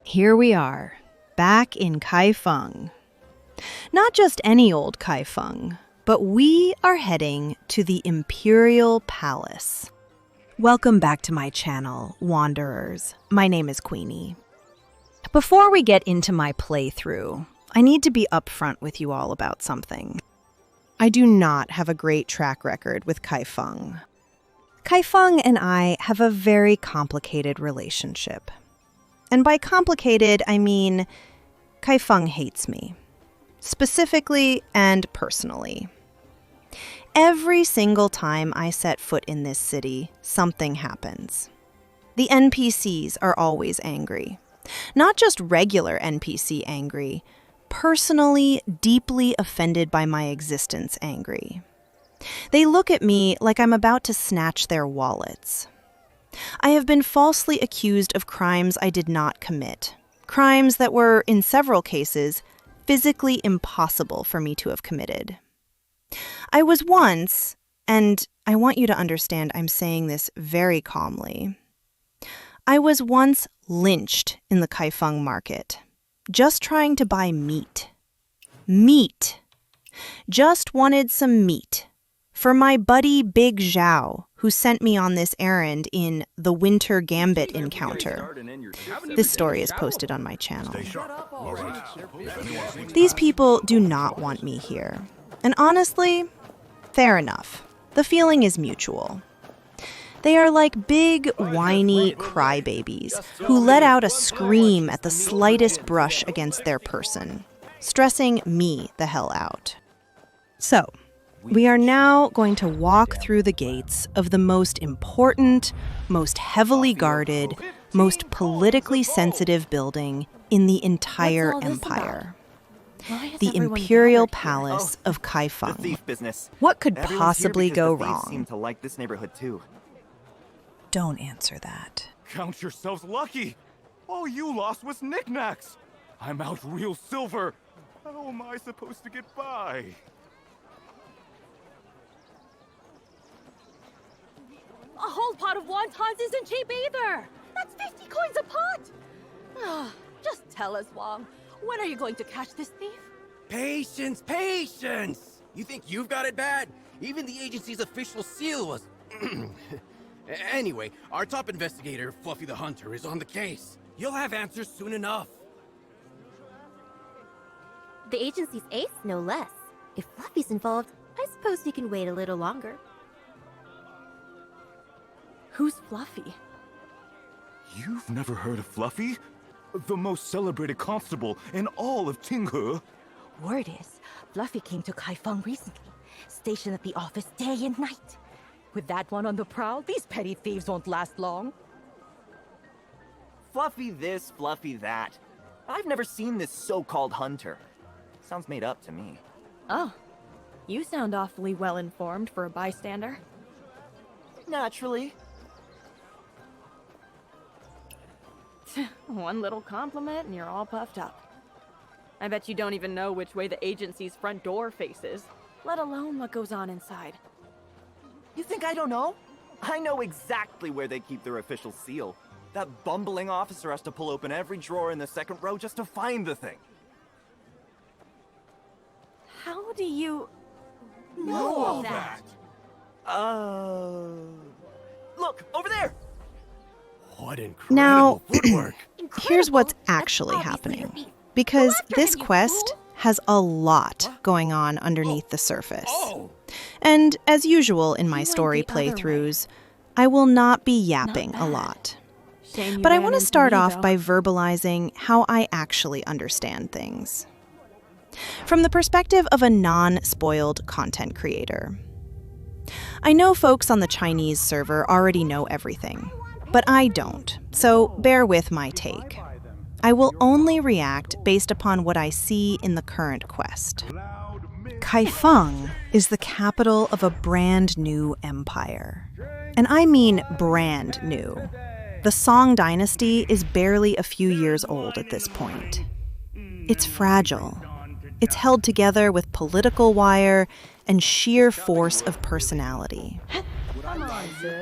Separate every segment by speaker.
Speaker 1: Here we are, back in Kaifeng. Not just any old Kaifeng, but we are heading to the Imperial Palace. Welcome back to my channel, Wanderers. My name is Queenie. Before we get into my playthrough, I need to be upfront with you all about something. I do not have a great track record with Kaifeng. Kaifeng and I have a very complicated relationship. And by complicated, I mean Kaifeng hates me. Specifically and personally. Every single time I set foot in this city, something happens. The NPCs are always angry. Not just regular NPC angry, personally, deeply offended by my existence angry. They look at me like I'm about to snatch their wallets. I have been falsely accused of crimes I did not commit. Crimes that were, in several cases, physically impossible for me to have committed. I was once, and I want you to understand I'm saying this very calmly, I was once lynched in the Kaifeng market, just trying to buy meat. Meat. Just wanted some meat. For my buddy Big Zhao, who sent me on this errand in the Winter Gambit encounter. This story is posted on my channel. These people do not want me here. And honestly, fair enough. The feeling is mutual. They are like big, whiny crybabies who let out a scream at the slightest brush against their person, stressing me the hell out. So, we are now going to walk through the gates of the most important, most heavily guarded, most politically sensitive building in the entire empire. The Imperial Palace of Kaifeng. What could possibly go wrong? Don't answer that.
Speaker 2: Count yourselves lucky. All you lost was knickknacks. I'm out real silver. How am I supposed to get by?
Speaker 3: A whole pot of wontons isn't cheap either! That's 50 coins a pot! Just tell us, Wang, when are you going to catch this thief?
Speaker 4: Patience, patience! You think you've got it bad? Even the agency's official seal was... Anyway, our top investigator, Fluffy the Hunter, is on the case. You'll have answers soon enough.
Speaker 5: The agency's ace, no less. If Fluffy's involved, I suppose we can wait a little longer.
Speaker 3: Who's Fluffy?
Speaker 2: You've never heard of Fluffy? The most celebrated constable in all of Tinghe.
Speaker 3: Word is, Fluffy came to Kaifeng recently, stationed at the office day and night. With that one on the prowl, these petty thieves won't last long.
Speaker 6: Fluffy this, Fluffy that. I've never seen this so-called hunter. Sounds made up to me.
Speaker 3: Oh, you sound awfully well-informed for a bystander.
Speaker 6: Naturally.
Speaker 3: One little compliment and you're all puffed up. I bet you don't even know which way the agency's front door faces, let alone what goes on inside.
Speaker 6: You think I don't know? I know exactly where they keep their official seal. That bumbling officer has to pull open every drawer in the second row just to find the thing.
Speaker 3: How do you
Speaker 4: know all that?
Speaker 6: Look, over there!
Speaker 4: What incredible
Speaker 1: Now,
Speaker 4: footwork!
Speaker 1: here's what's actually happening. Because this quest has a lot going on underneath the surface. And as usual in my story playthroughs, I will not be yapping a lot. But I want to start off by verbalizing how I actually understand things. From the perspective of a non-spoiled content creator. I know folks on the Chinese server already know everything, but I don't, so bear with my take. I will only react based upon what I see in the current quest. Kaifeng is the capital of a brand new empire. And I mean brand new. The Song dynasty is barely a few years old at this point. It's fragile. It's held together with political wire and sheer force of personality.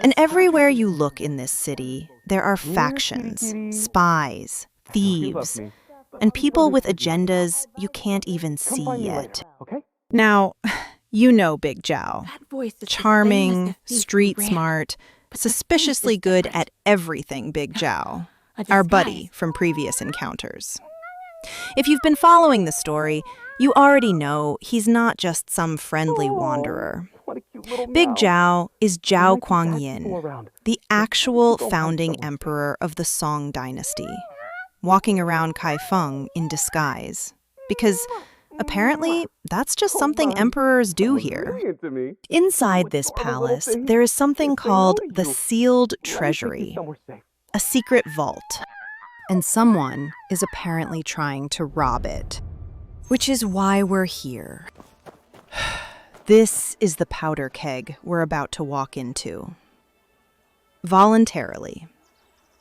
Speaker 1: And everywhere you look in this city, there are factions, spies, thieves, and people with agendas you can't even see yet. Now, you know Big Zhao.
Speaker 3: That voice is
Speaker 1: Charming,
Speaker 3: the same as the thief
Speaker 1: street
Speaker 3: who ran.
Speaker 1: smart,
Speaker 3: But the
Speaker 1: suspiciously
Speaker 3: face is
Speaker 1: good
Speaker 3: different.
Speaker 1: at everything, Big Zhao.
Speaker 3: A
Speaker 1: Our
Speaker 3: disguise.
Speaker 1: buddy from previous encounters. If you've been following the story, you already know he's not just some friendly wanderer. Big Zhao is Zhao Guangyi, the actual founding emperor of the Song dynasty, walking around Kaifeng in disguise. Because apparently, that's just something emperors do here. Inside this palace, there is something called the Sealed Treasury, a secret vault. And someone is apparently trying to rob it. Which is why we're here. This is the powder keg we're about to walk into. Voluntarily.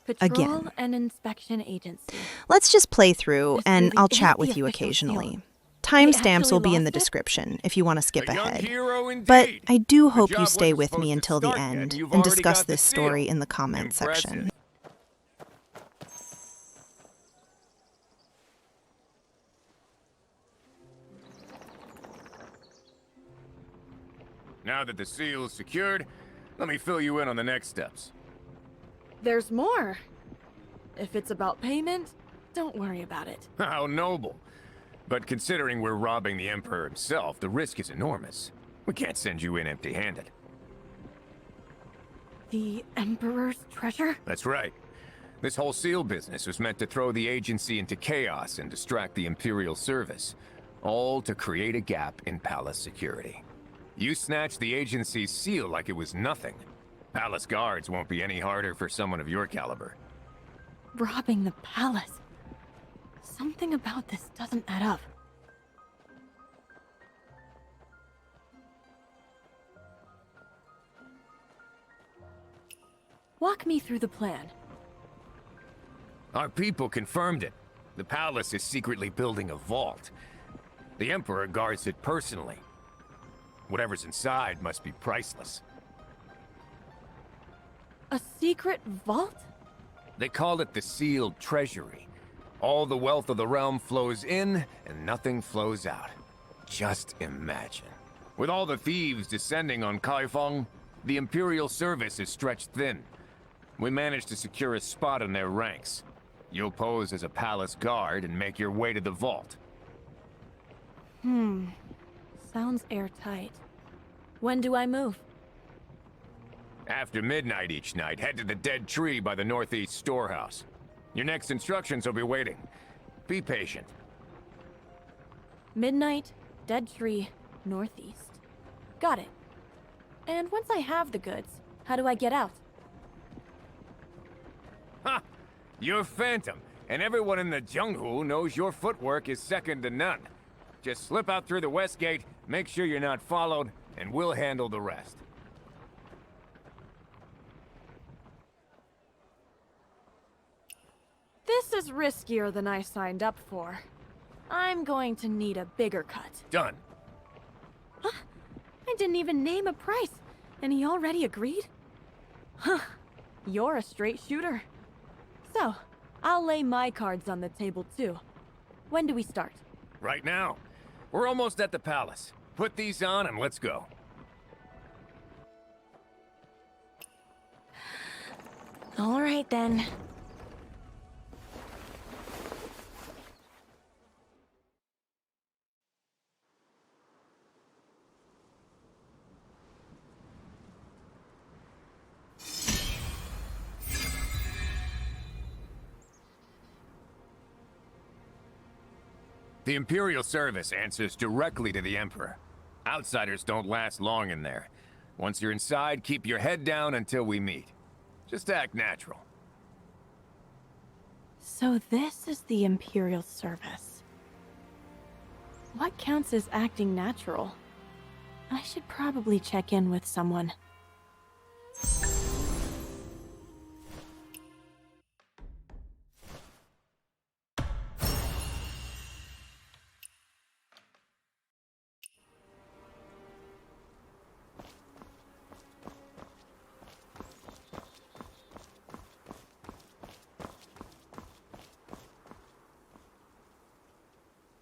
Speaker 3: Patrol
Speaker 1: Again.
Speaker 3: and inspection agency.
Speaker 1: Let's just play through,
Speaker 3: This
Speaker 1: and
Speaker 3: really
Speaker 1: I'll
Speaker 3: is
Speaker 1: chat
Speaker 3: the
Speaker 1: with you
Speaker 3: official
Speaker 1: occasionally.
Speaker 3: seal.
Speaker 1: Timestamps
Speaker 3: actually
Speaker 1: will be in the
Speaker 3: lost it?
Speaker 1: description if you want to skip
Speaker 2: A young
Speaker 1: ahead.
Speaker 2: hero indeed.
Speaker 1: But I do
Speaker 2: The
Speaker 1: hope
Speaker 2: job
Speaker 1: you stay
Speaker 2: wasn't
Speaker 1: with me
Speaker 2: supposed to
Speaker 1: until the
Speaker 2: start yet,
Speaker 1: end
Speaker 2: you've
Speaker 1: and
Speaker 2: already
Speaker 1: discuss
Speaker 2: got the
Speaker 1: this story
Speaker 2: seal.
Speaker 1: in the comments section.
Speaker 2: Impressive. Now that the seal is secured, let me fill you in on the next steps.
Speaker 3: There's more. If it's about payment, don't worry about it.
Speaker 2: How noble. But considering we're robbing the Emperor himself, the risk is enormous. We can't send you in empty-handed.
Speaker 3: The Emperor's treasure?
Speaker 2: That's right. This whole seal business was meant to throw the agency into chaos and distract the Imperial Service, all to create a gap in palace security. You snatched the agency's seal like it was nothing. Palace guards won't be any harder for someone of your caliber.
Speaker 3: Robbing the palace. Something about this doesn't add up. Walk me through the plan.
Speaker 2: Our people confirmed it. The palace is secretly building a vault. The Emperor guards it personally. Whatever's inside must be priceless.
Speaker 3: A secret vault?
Speaker 2: They call it the Sealed Treasury. All the wealth of the realm flows in, and nothing flows out. Just imagine. With all the thieves descending on Kaifeng, the Imperial Service is stretched thin. We managed to secure a spot in their ranks. You'll pose as a palace guard and make your way to the vault.
Speaker 3: Sounds airtight. When do I move?
Speaker 2: After midnight each night, head to the dead tree by the northeast storehouse. Your next instructions will be waiting. Be patient.
Speaker 3: Midnight, dead tree, northeast. Got it. And once I have the goods, how do I get out?
Speaker 2: Ha! You're Phantom, and everyone in the Zhenghu knows your footwork is second to none. Just slip out through the west gate, make sure you're not followed, and we'll handle the rest.
Speaker 3: This is riskier than I signed up for. I'm going to need a bigger cut.
Speaker 2: Done.
Speaker 3: I didn't even name a price, and he already agreed? Huh. You're a straight shooter. So, I'll lay my cards on the table too. When do we start?
Speaker 2: Right now. We're almost at the palace. Put these on and let's go.
Speaker 3: All right then.
Speaker 2: The Imperial Service answers directly to the Emperor. Outsiders don't last long in there. Once you're inside, keep your head down until we meet. Just act natural.
Speaker 3: So this is the Imperial Service. What counts as acting natural? I should probably check in with someone.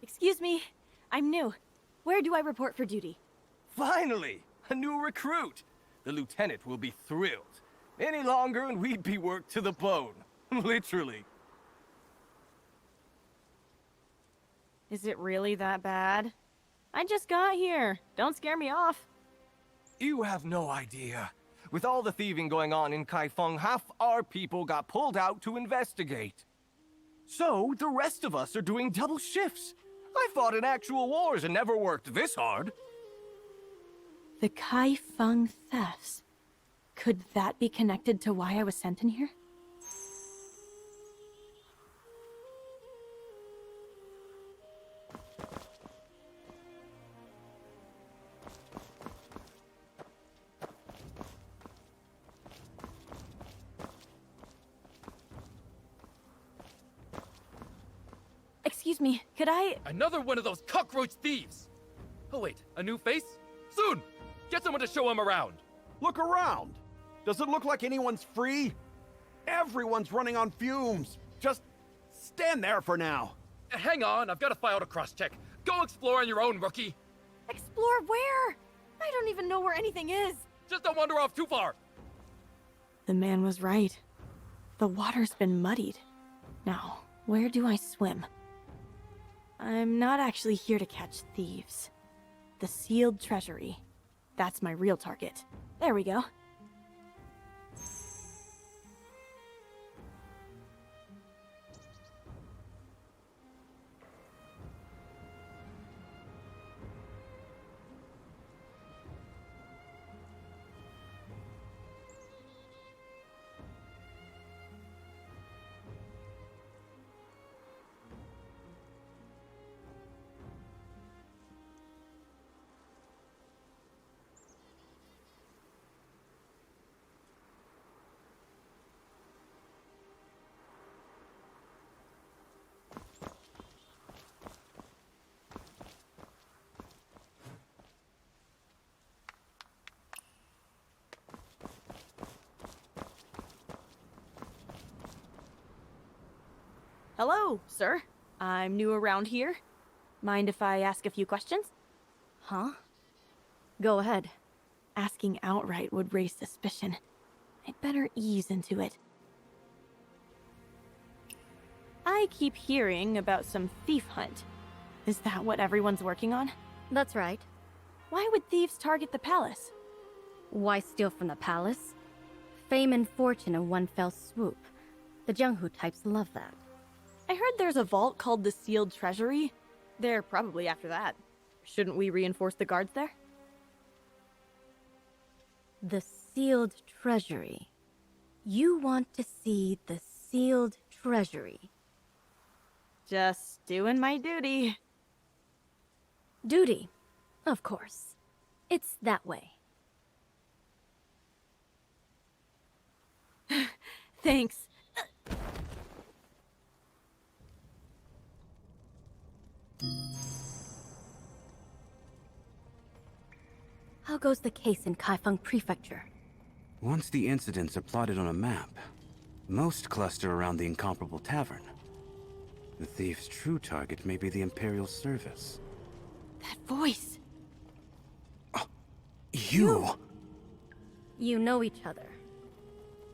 Speaker 3: Excuse me, I'm new. Where do I report for duty?
Speaker 4: Finally! A new recruit! The lieutenant will be thrilled. Any longer and we'd be worked to the bone. Literally.
Speaker 3: Is it really that bad? I just got here. Don't scare me off.
Speaker 4: You have no idea. With all the thieving going on in Kaifeng, half our people got pulled out to investigate. So, the rest of us are doing double shifts. I fought in actual wars and never worked this hard.
Speaker 3: The Kaifeng thefts. Could that be connected to why I was sent in here? Excuse me, could I...
Speaker 7: Another one of those cockroach thieves! Oh wait, a new face? Soon! Get someone to show him around!
Speaker 8: Look around! Does it look like anyone's free? Everyone's running on fumes! Just stand there for now!
Speaker 7: Hang on, I've got a file to cross-check. Go explore on your own, rookie!
Speaker 3: Explore where? I don't even know where anything is.
Speaker 7: Just don't wander off too far!
Speaker 3: The man was right. The water's been muddied. Now, where do I swim? I'm not actually here to catch thieves. The Sealed Treasury. That's my real target. There we go. Hello, sir. I'm new around here. Mind if I ask a few questions?
Speaker 9: Huh? Go ahead.
Speaker 3: Asking outright would raise suspicion. I'd better ease into it. I keep hearing about some thief hunt. Is that what everyone's working on?
Speaker 9: That's right.
Speaker 3: Why would thieves target the palace?
Speaker 9: Why steal from the palace? Fame and fortune in one fell swoop. The Jianghu types love that.
Speaker 3: I heard there's a vault called the Sealed Treasury. They're probably after that. Shouldn't we reinforce the guards there?
Speaker 9: The Sealed Treasury. You want to see the Sealed Treasury.
Speaker 3: Just doing my duty.
Speaker 9: Duty, of course. It's that way.
Speaker 3: Thanks.
Speaker 9: How goes the case in Kaifeng Prefecture?
Speaker 10: Once the incidents are plotted on a map, most cluster around the incomparable tavern. The thief's true target may be the Imperial Service.
Speaker 3: That voice.
Speaker 10: You!
Speaker 9: You know each other.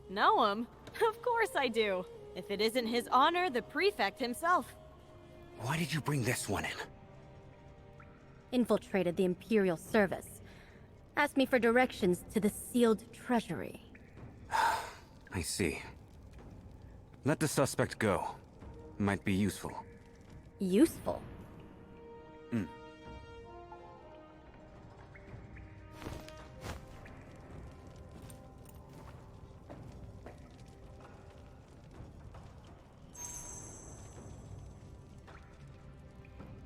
Speaker 3: Know him? Of course I do. If it isn't his honor, the prefect himself.
Speaker 10: Why did you bring this one in?
Speaker 9: Infiltrated the Imperial Service. Asked me for directions to the Sealed Treasury.
Speaker 10: I see. Let the suspect go. Might be useful.
Speaker 9: Useful?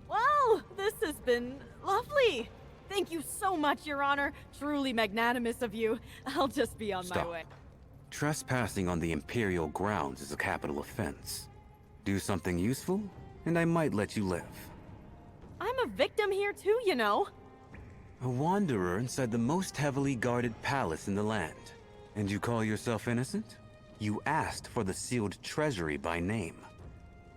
Speaker 3: Wow, this has been lovely. Thank you so much, Your Honor. Truly magnanimous of you. I'll just be on my way.
Speaker 10: Trespassing on the Imperial grounds is a capital offense. Do something useful, and I might let you live.
Speaker 3: I'm a victim here too, you know.
Speaker 10: A wanderer inside the most heavily guarded palace in the land. And you call yourself innocent? You asked for the Sealed Treasury by name.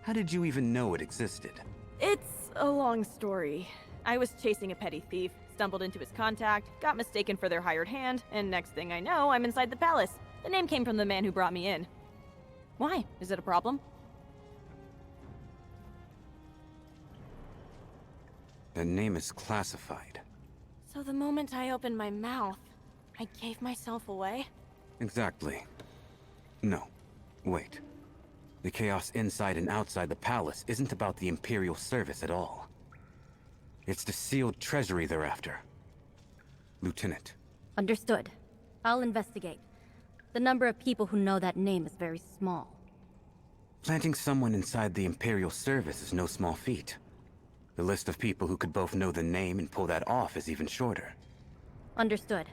Speaker 10: How did you even know it existed?
Speaker 3: It's a long story. I was chasing a petty thief, stumbled into his contact, got mistaken for their hired hand, and next thing I know, I'm inside the palace. The name came from the man who brought me in. Why? Is it a problem?
Speaker 10: The name is classified.
Speaker 3: So the moment I opened my mouth, I gave myself away?
Speaker 10: Exactly. No. Wait. The chaos inside and outside the palace isn't about the Imperial Service at all. It's the Sealed Treasury they're after. Lieutenant.
Speaker 9: Understood. I'll investigate. The number of people who know that name is very small.
Speaker 10: Planting someone inside the Imperial Service is no small feat. The list of people who could both know the name and pull that off is even shorter.
Speaker 9: Understood.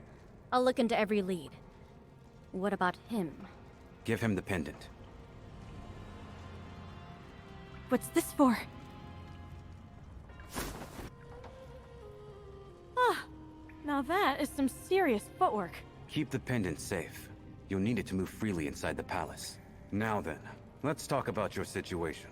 Speaker 9: I'll look into every lead. What about him?
Speaker 10: Give him the pendant.
Speaker 3: What's this for? Ah, now that is some serious footwork.
Speaker 10: Keep the pendant safe. You'll need it to move freely inside the palace. Now then, let's talk about your situation.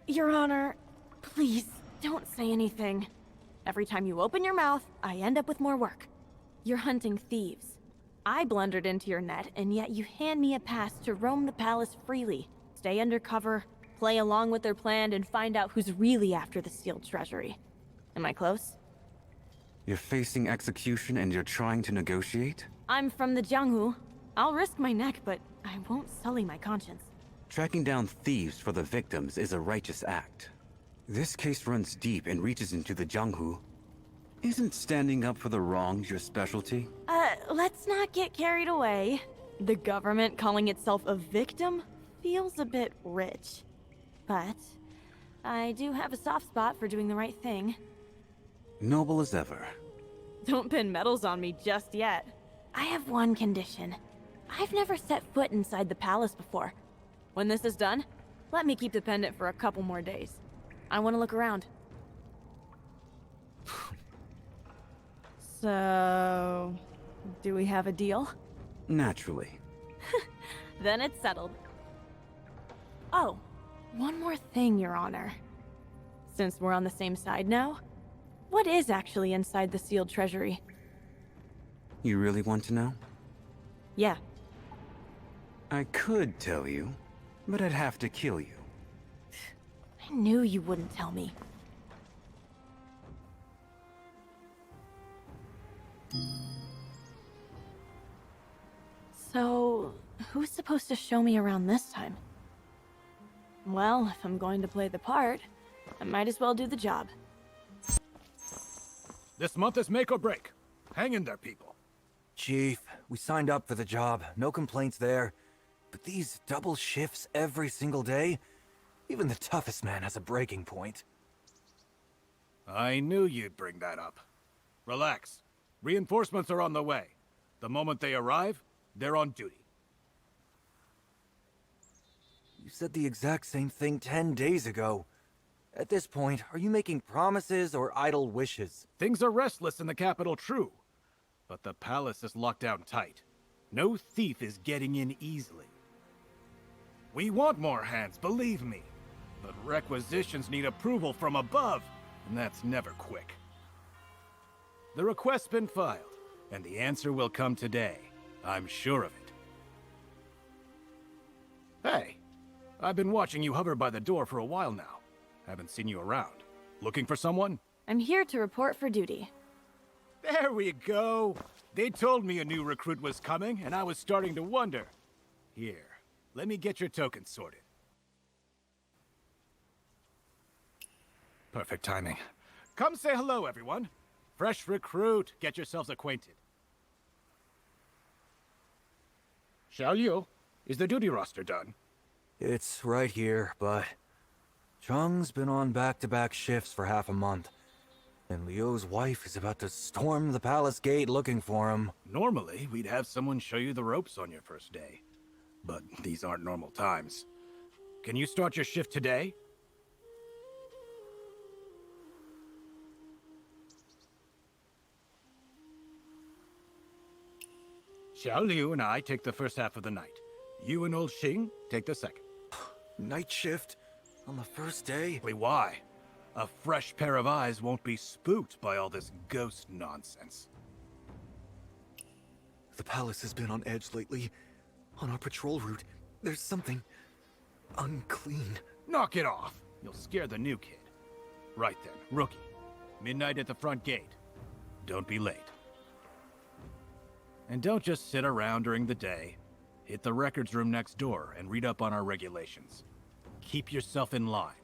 Speaker 3: Your Honor, please, don't say anything. Every time you open your mouth, I end up with more work. You're hunting thieves. I blundered into your net, and yet you hand me a pass to roam the palace freely, stay undercover, play along with their plan, and find out who's really after the Sealed Treasury. Am I close?
Speaker 10: You're facing execution and you're trying to negotiate?
Speaker 3: I'm from the Jianghu. I'll risk my neck, but I won't sully my conscience.
Speaker 10: Tracking down thieves for the victims is a righteous act. This case runs deep and reaches into the Jianghu. Isn't standing up for the wrongs your specialty?
Speaker 3: Let's not get carried away. The government calling itself a victim feels a bit rich. But I do have a soft spot for doing the right thing.
Speaker 10: Noble as ever.
Speaker 3: Don't pin medals on me just yet. I have one condition. I've never set foot inside the palace before. When this is done, let me keep the pendant for a couple more days. I want to look around. So, do we have a deal?
Speaker 10: Naturally.
Speaker 3: Then it's settled. Oh, one more thing, Your Honor. Since we're on the same side now, what is actually inside the Sealed Treasury?
Speaker 10: You really want to know?
Speaker 3: Yeah.
Speaker 10: I could tell you, but I'd have to kill you.
Speaker 3: I knew you wouldn't tell me. So, who's supposed to show me around this time? Well, if I'm going to play the part, I might as well do the job.
Speaker 11: This month is make or break. Hang in there, people.
Speaker 6: Chief, we signed up for the job. No complaints there. But these double shifts every single day? Even the toughest man has a breaking point.
Speaker 11: I knew you'd bring that up. Relax. Reinforcements are on the way. The moment they arrive, they're on duty.
Speaker 6: You said the exact same thing 10 days ago. At this point, are you making promises or idle wishes?
Speaker 11: Things are restless in the capital, true. But the palace is locked down tight. No thief is getting in easily. We want more hands, believe me. But requisitions need approval from above, and that's never quick. The request's been filed, and the answer will come today. I'm sure of it. Hey, I've been watching you hover by the door for a while now. Haven't seen you around. Looking for someone?
Speaker 3: I'm here to report for duty.
Speaker 11: There we go. They told me a new recruit was coming, and I was starting to wonder. Here, let me get your tokens sorted. Perfect timing. Come say hello, everyone. Fresh recruit. Get yourselves acquainted. Xiao Liu, is the duty roster done?
Speaker 6: It's right here, but Zhang's been on back-to-back shifts for half a month. And Liu's wife is about to storm the palace gate looking for him.
Speaker 11: Normally, we'd have someone show you the ropes on your first day. But these aren't normal times. Can you start your shift today? Xiao Liu and I take the first half of the night. You and old Xing, take the second.
Speaker 6: Night shift? On the first day?
Speaker 11: Why? A fresh pair of eyes won't be spooked by all this ghost nonsense.
Speaker 6: The palace has been on edge lately. On our patrol route, there's something unclean.
Speaker 11: Knock it off. You'll scare the new kid. Right then, rookie. Midnight at the front gate. Don't be late. And don't just sit around during the day. Hit the records room next door and read up on our regulations. Keep yourself in line.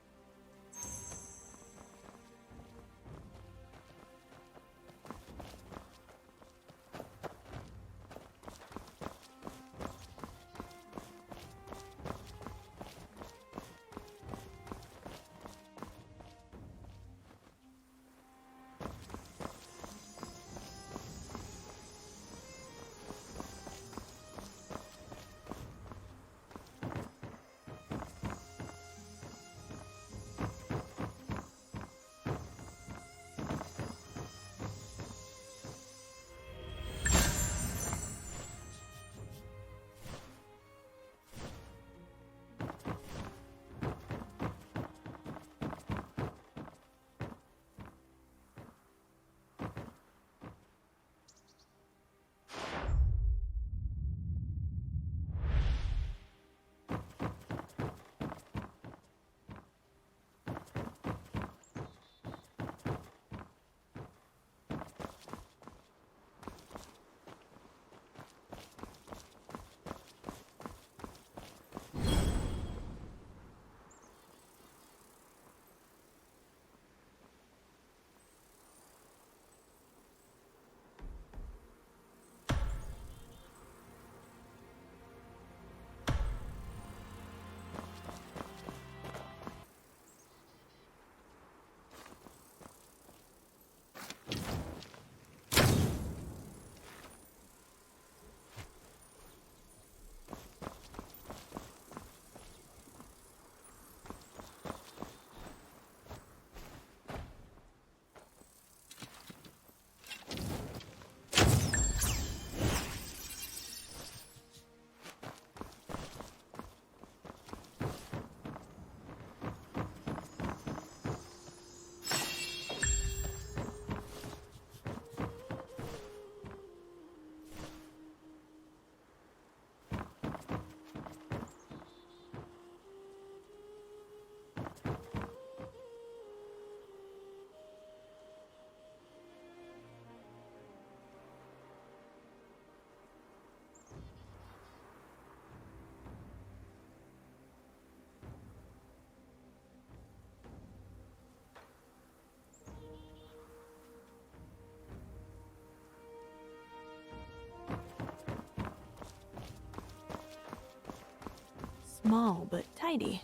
Speaker 3: Small but tidy.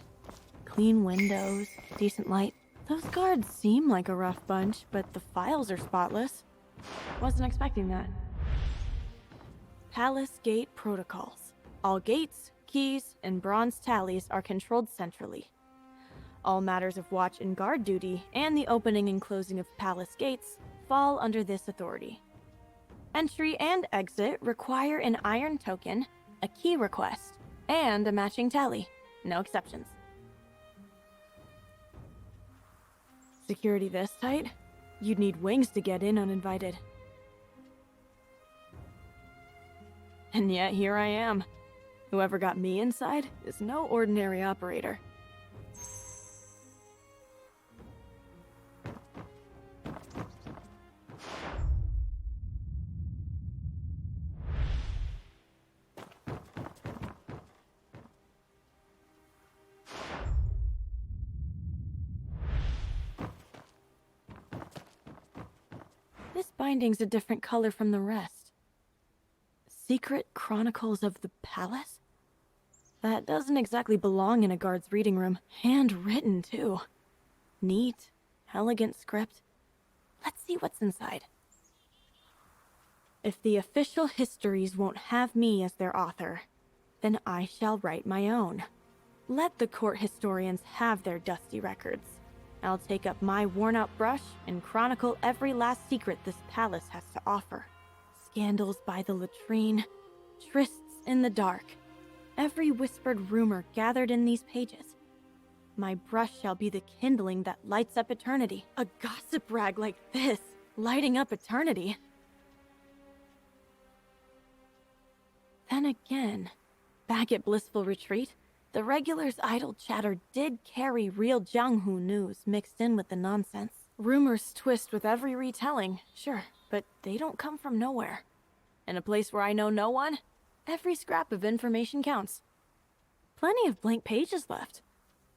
Speaker 3: Clean windows, decent light. Those guards seem like a rough bunch, but the files are spotless. Wasn't expecting that. Palace Gate Protocols. All gates, keys, and bronze tallies are controlled centrally. All matters of watch and guard duty and the opening and closing of palace gates fall under this authority. Entry and exit require an iron token, a key request, and a matching tally. No exceptions. Security this tight? You'd need wings to get in uninvited. And yet here I am. Whoever got me inside is no ordinary operator. This binding's a different color from the rest. Secret Chronicles of the Palace? That doesn't exactly belong in a guard's reading room. Handwritten, too. Neat, elegant script. Let's see what's inside. If the official histories won't have me as their author, then I shall write my own. Let the court historians have their dusty records. I'll take up my worn-out brush and chronicle every last secret this palace has to offer. Scandals by the latrine, trysts in the dark, Every whispered rumor gathered in these pages. My brush shall be the kindling that lights up eternity. A gossip rag like this, lighting up eternity. Then again, back at Blissful Retreat, the regulars' idle chatter did carry real Jianghu news mixed in with the nonsense. Rumors twist with every retelling, sure, but they don't come from nowhere. In a place where I know no one, every scrap of information counts. Plenty of blank pages left.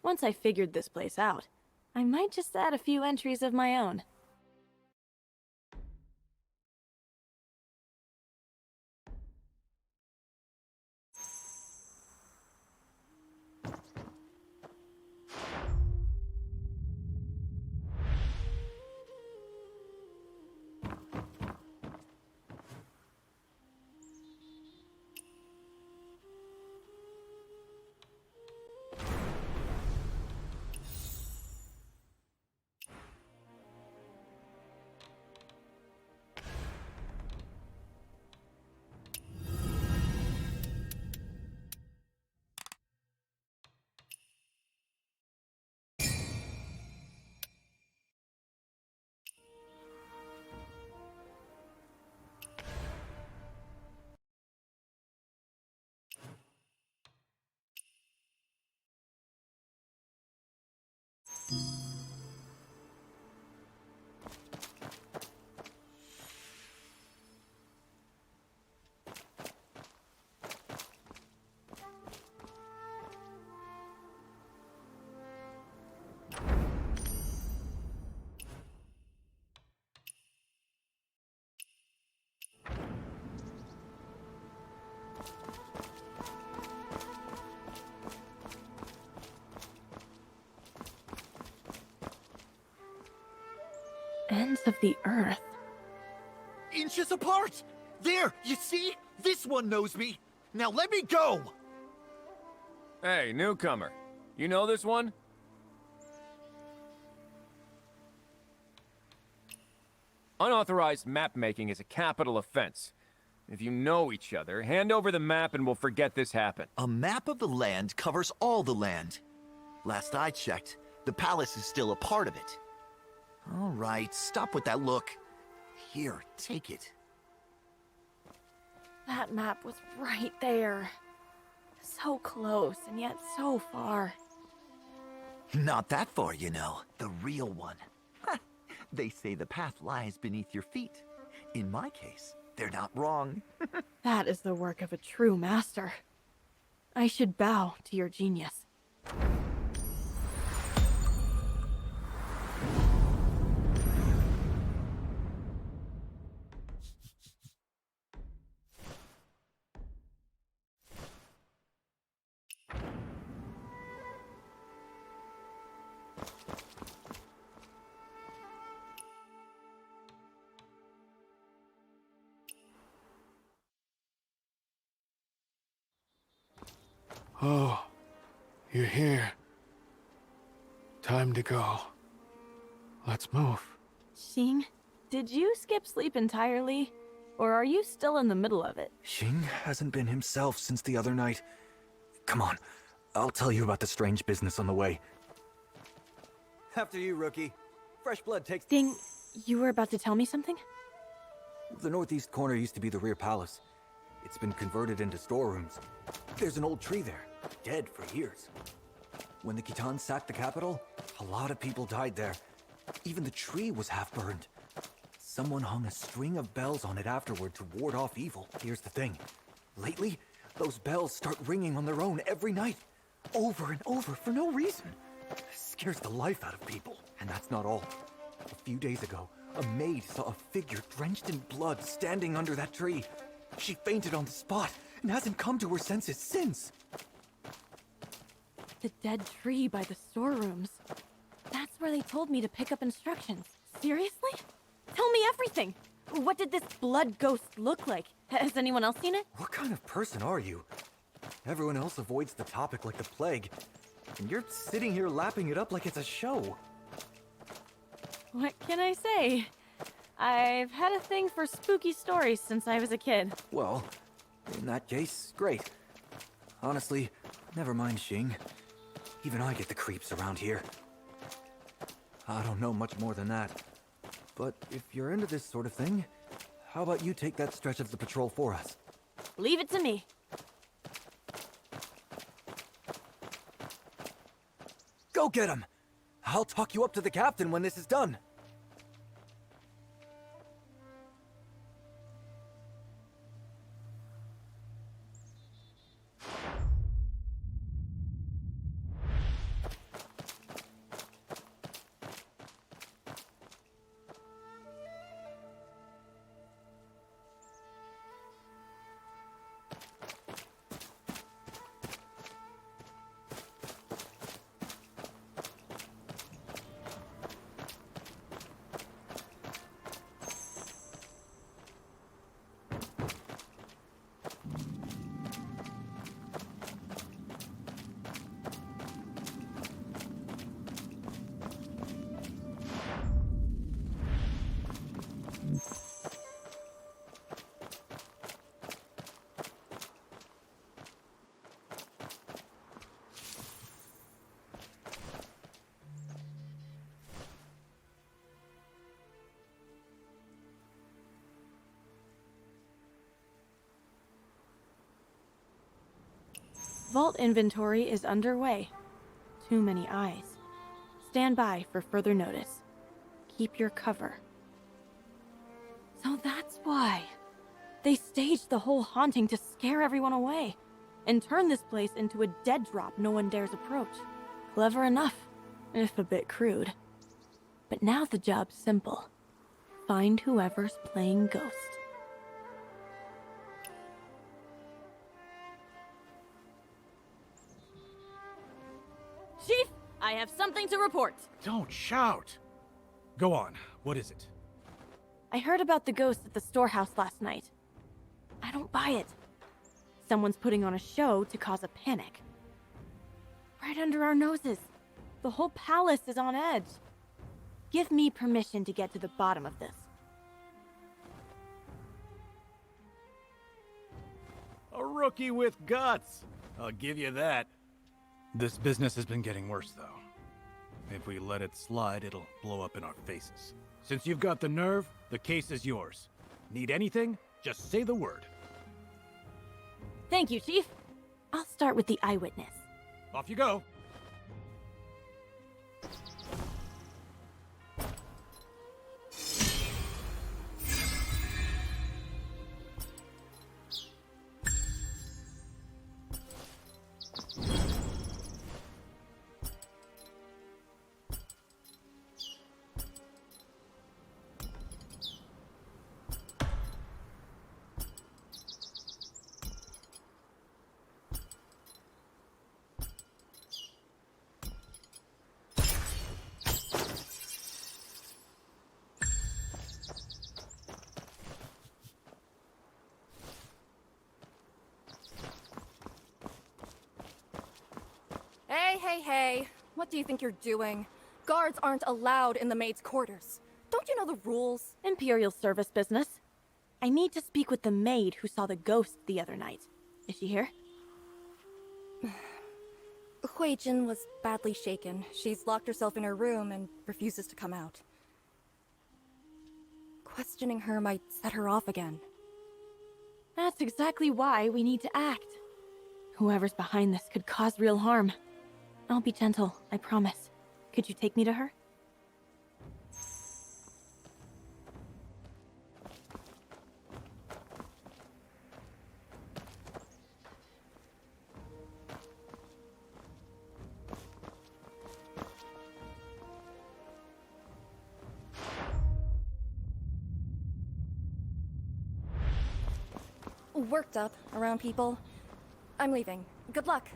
Speaker 3: Once I figured this place out, I might just add a few entries of my own. Ends of the earth.
Speaker 12: Inches apart! There, you see? This one knows me. Now let me go!
Speaker 2: Hey, newcomer. You know this one? Unauthorized map making is a capital offense. If you know each other, hand over the map and we'll forget this happened.
Speaker 12: A map of the land covers all the land. Last I checked, the palace is still a part of it. All right, stop with that look. Here, take it.
Speaker 3: That map was right there. So close, and yet so far.
Speaker 12: Not that far, you know. The real one. They say the path lies beneath your feet. In my case, they're not wrong.
Speaker 3: That is the work of a true master. I should bow to your genius.
Speaker 13: Oh, you're here. Time to go. Let's move.
Speaker 3: Xing, did you skip sleep entirely? Or are you still in the middle of it?
Speaker 6: Xing hasn't been himself since the other night. Come on, I'll tell you about the strange business on the way.
Speaker 4: After you, rookie. Fresh blood takes...
Speaker 3: Ding, you were about to tell me something?
Speaker 6: The northeast corner used to be the rear palace. It's been converted into storerooms. There's an old tree there, dead for years. When the Khitan sacked the capital, a lot of people died there. Even the tree was half burned. Someone hung a string of bells on it afterward to ward off evil. Here's the thing. Lately, those bells start ringing on their own every night. Over and over for no reason. It scares the life out of people. And that's not all. A few days ago, a maid saw a figure drenched in blood standing under that tree. She fainted on the spot and hasn't come to her senses since.
Speaker 3: The dead tree by the storerooms. That's where they told me to pick up instructions. Seriously? Tell me everything! What did this blood ghost look like? Has anyone else seen it?
Speaker 6: What kind of person are you? Everyone else avoids the topic like the plague, and you're sitting here lapping it up like it's a show.
Speaker 3: What can I say? I've had a thing for spooky stories since I was a kid.
Speaker 6: Well, in that case, great. Honestly, never mind Xing. Even I get the creeps around here. I don't know much more than that. But if you're into this sort of thing, how about you take that stretch of the patrol for us?
Speaker 3: Leave it to me.
Speaker 6: Go get him! I'll talk you up to the captain when this is done.
Speaker 3: Vault inventory is underway. Too many eyes. Stand by for further notice. Keep your cover. So that's why. They staged the whole haunting to scare everyone away, and turn this place into a dead drop no one dares approach. Clever enough, if a bit crude. But now the job's simple. Find whoever's playing ghost. Chief, I have something to report.
Speaker 11: Don't shout. Go on. What is it?
Speaker 3: I heard about the ghost at the storehouse last night. I don't buy it. Someone's putting on a show to cause a panic. Right under our noses. The whole palace is on edge. Give me permission to get to the bottom of this.
Speaker 11: A rookie with guts. I'll give you that. This business has been getting worse, though. If we let it slide, it'll blow up in our faces. Since you've got the nerve, the case is yours. Need anything? Just say the word.
Speaker 3: Thank you, Chief. I'll start with the eyewitness.
Speaker 11: Off you go.
Speaker 14: Hey, what do you think you're doing? Guards aren't allowed in the maid's quarters. Don't you know the rules?
Speaker 3: Imperial Service business. I need to speak with the maid who saw the ghost the other night. Is she here?
Speaker 14: Huizhen was badly shaken. She's locked herself in her room and refuses to come out. Questioning her might set her off again.
Speaker 3: That's exactly why we need to act. Whoever's behind this could cause real harm. I'll be gentle, I promise. Could you take me to her?
Speaker 14: Worked up around people. I'm leaving. Good luck.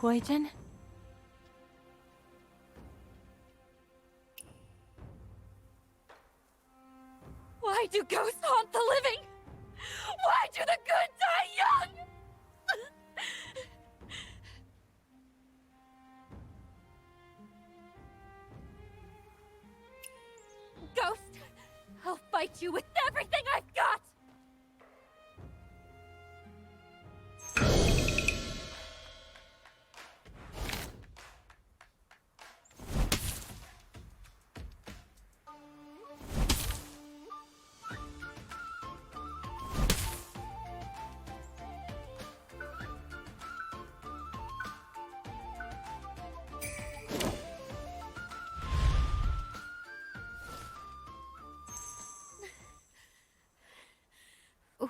Speaker 3: Huizhen?
Speaker 14: Why do ghosts haunt the living? Why do the good die young? Ghost, I'll fight you with everything I've got!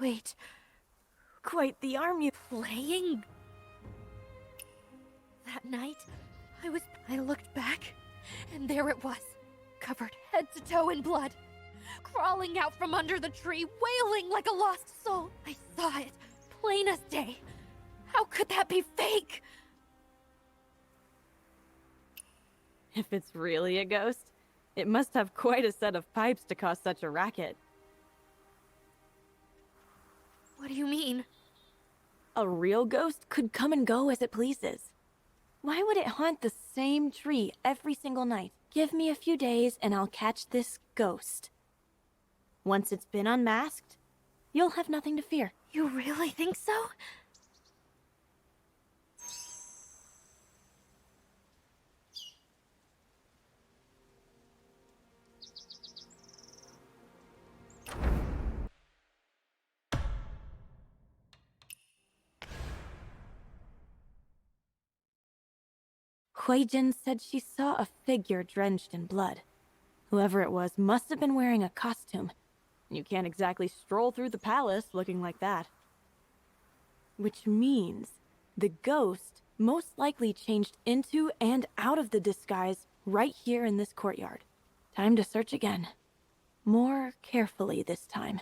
Speaker 3: Wait. Quite the army
Speaker 5: Playing? That night, I looked back, and there it was, covered head to toe in blood, crawling out from under the tree, wailing like a lost soul. I saw it, plain as day. How could that be fake?
Speaker 3: If it's really a ghost, it must have quite a set of pipes to cause such a racket.
Speaker 5: What do you mean?
Speaker 3: A real ghost could come and go as it pleases. Why would it haunt the same tree every single night? Give me a few days and I'll catch this ghost. Once it's been unmasked, you'll have nothing to fear.
Speaker 5: You really think so?
Speaker 3: Huizhen said she saw a figure drenched in blood. Whoever it was must have been wearing a costume. You can't exactly stroll through the palace looking like that. Which means the ghost most likely changed into and out of the disguise right here in this courtyard. Time to search again. More carefully this time.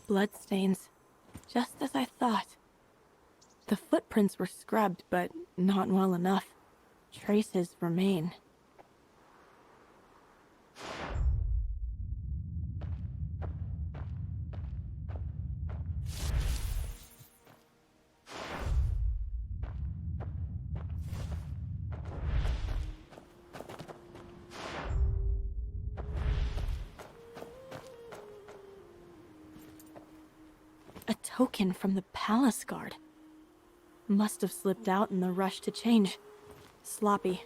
Speaker 3: Bloodstains, just as I thought. The footprints were scrubbed, but not well enough. Traces remain. A token from the palace guard. Must have slipped out in the rush to change. Sloppy.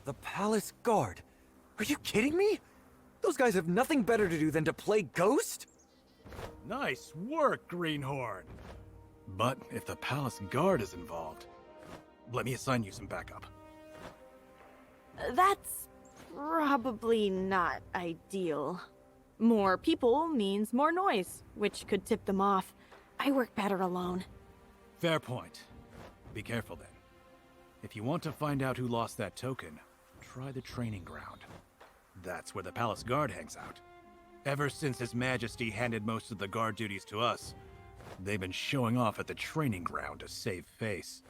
Speaker 6: The palace guard? Are you kidding me? Those guys have nothing better to do than to play ghost?
Speaker 11: Nice work, Greenhorn. But if the palace guard is involved, let me assign you some backup.
Speaker 3: That's probably not ideal. More people means more noise, which could tip them off. I work better alone.
Speaker 11: Fair point. Be careful then. If you want to find out who lost that token, try the training ground. That's where the palace guard hangs out. Ever since His Majesty handed most of the guard duties to us, they've been showing off at the training ground to save face.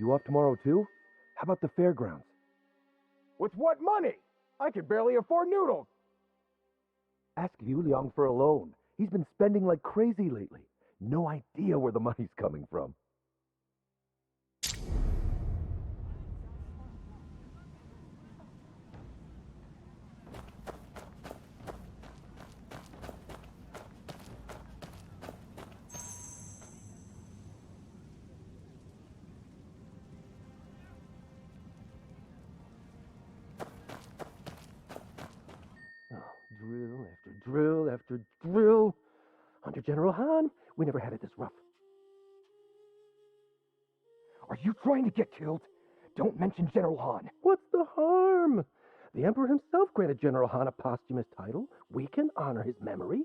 Speaker 15: You off tomorrow too? How about the fairgrounds?
Speaker 8: With what money? I can barely afford noodles.
Speaker 15: Ask Liang for a loan. He's been spending like crazy lately. No idea where the money's coming from. Drill after drill after drill. Under General Han, we never had it this rough. Are you trying to get killed? Don't mention General Han. What's the harm? The Emperor himself granted General Han a posthumous title. We can honor his memory.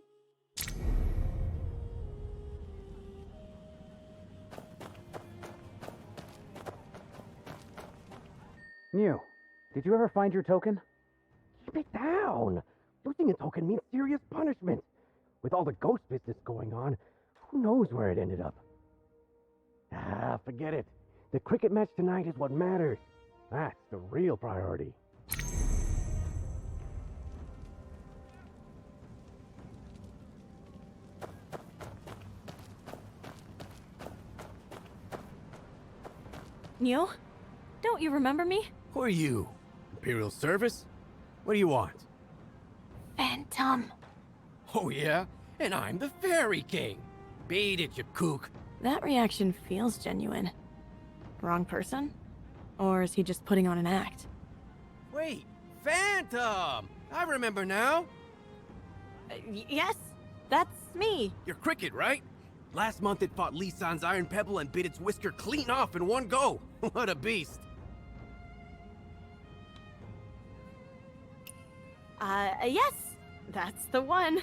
Speaker 16: Niu, did you ever find your token?
Speaker 15: Keep it down. Losing a token means serious punishment. With all the ghost business going on, who knows where it ended up? Ah, forget it. The cricket match tonight is what matters. That's the real priority.
Speaker 3: Niu? Don't you remember me?
Speaker 17: Who are you? Imperial Service? What do you want?
Speaker 3: Phantom.
Speaker 17: Oh yeah? And I'm the Fairy King. Beat it, you kook.
Speaker 3: That reaction feels genuine. Wrong person? Or is he just putting on an act?
Speaker 17: Wait, Phantom! I remember now.
Speaker 3: Yes, that's me.
Speaker 17: You're Cricket, right? Last month it fought Lee San's Iron Pebble and bit its whisker clean off in one go. What a beast.
Speaker 3: Yes, that's the one.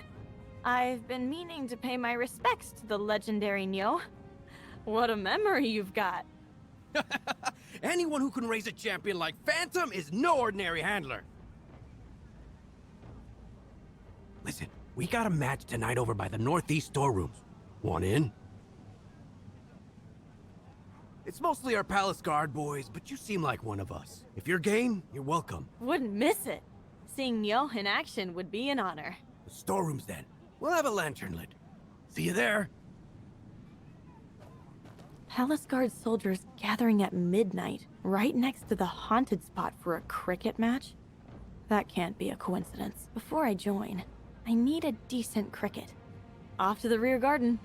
Speaker 3: I've been meaning to pay my respects to the legendary Niu. What a memory you've got.
Speaker 17: Anyone who can raise a champion like Phantom is no ordinary handler. Listen, we got a match tonight over by the northeast storerooms. Want in? It's mostly our palace guard boys, but you seem like one of us. If you're game, you're welcome.
Speaker 3: Wouldn't miss it. Seeing Niu in action would be an honor.
Speaker 17: The storerooms then. We'll have a lantern lit. See you there.
Speaker 3: Palace Guard soldiers gathering at midnight, right next to the haunted spot for a cricket match? That can't be a coincidence. Before I join, I need a decent cricket. Off to the rear garden.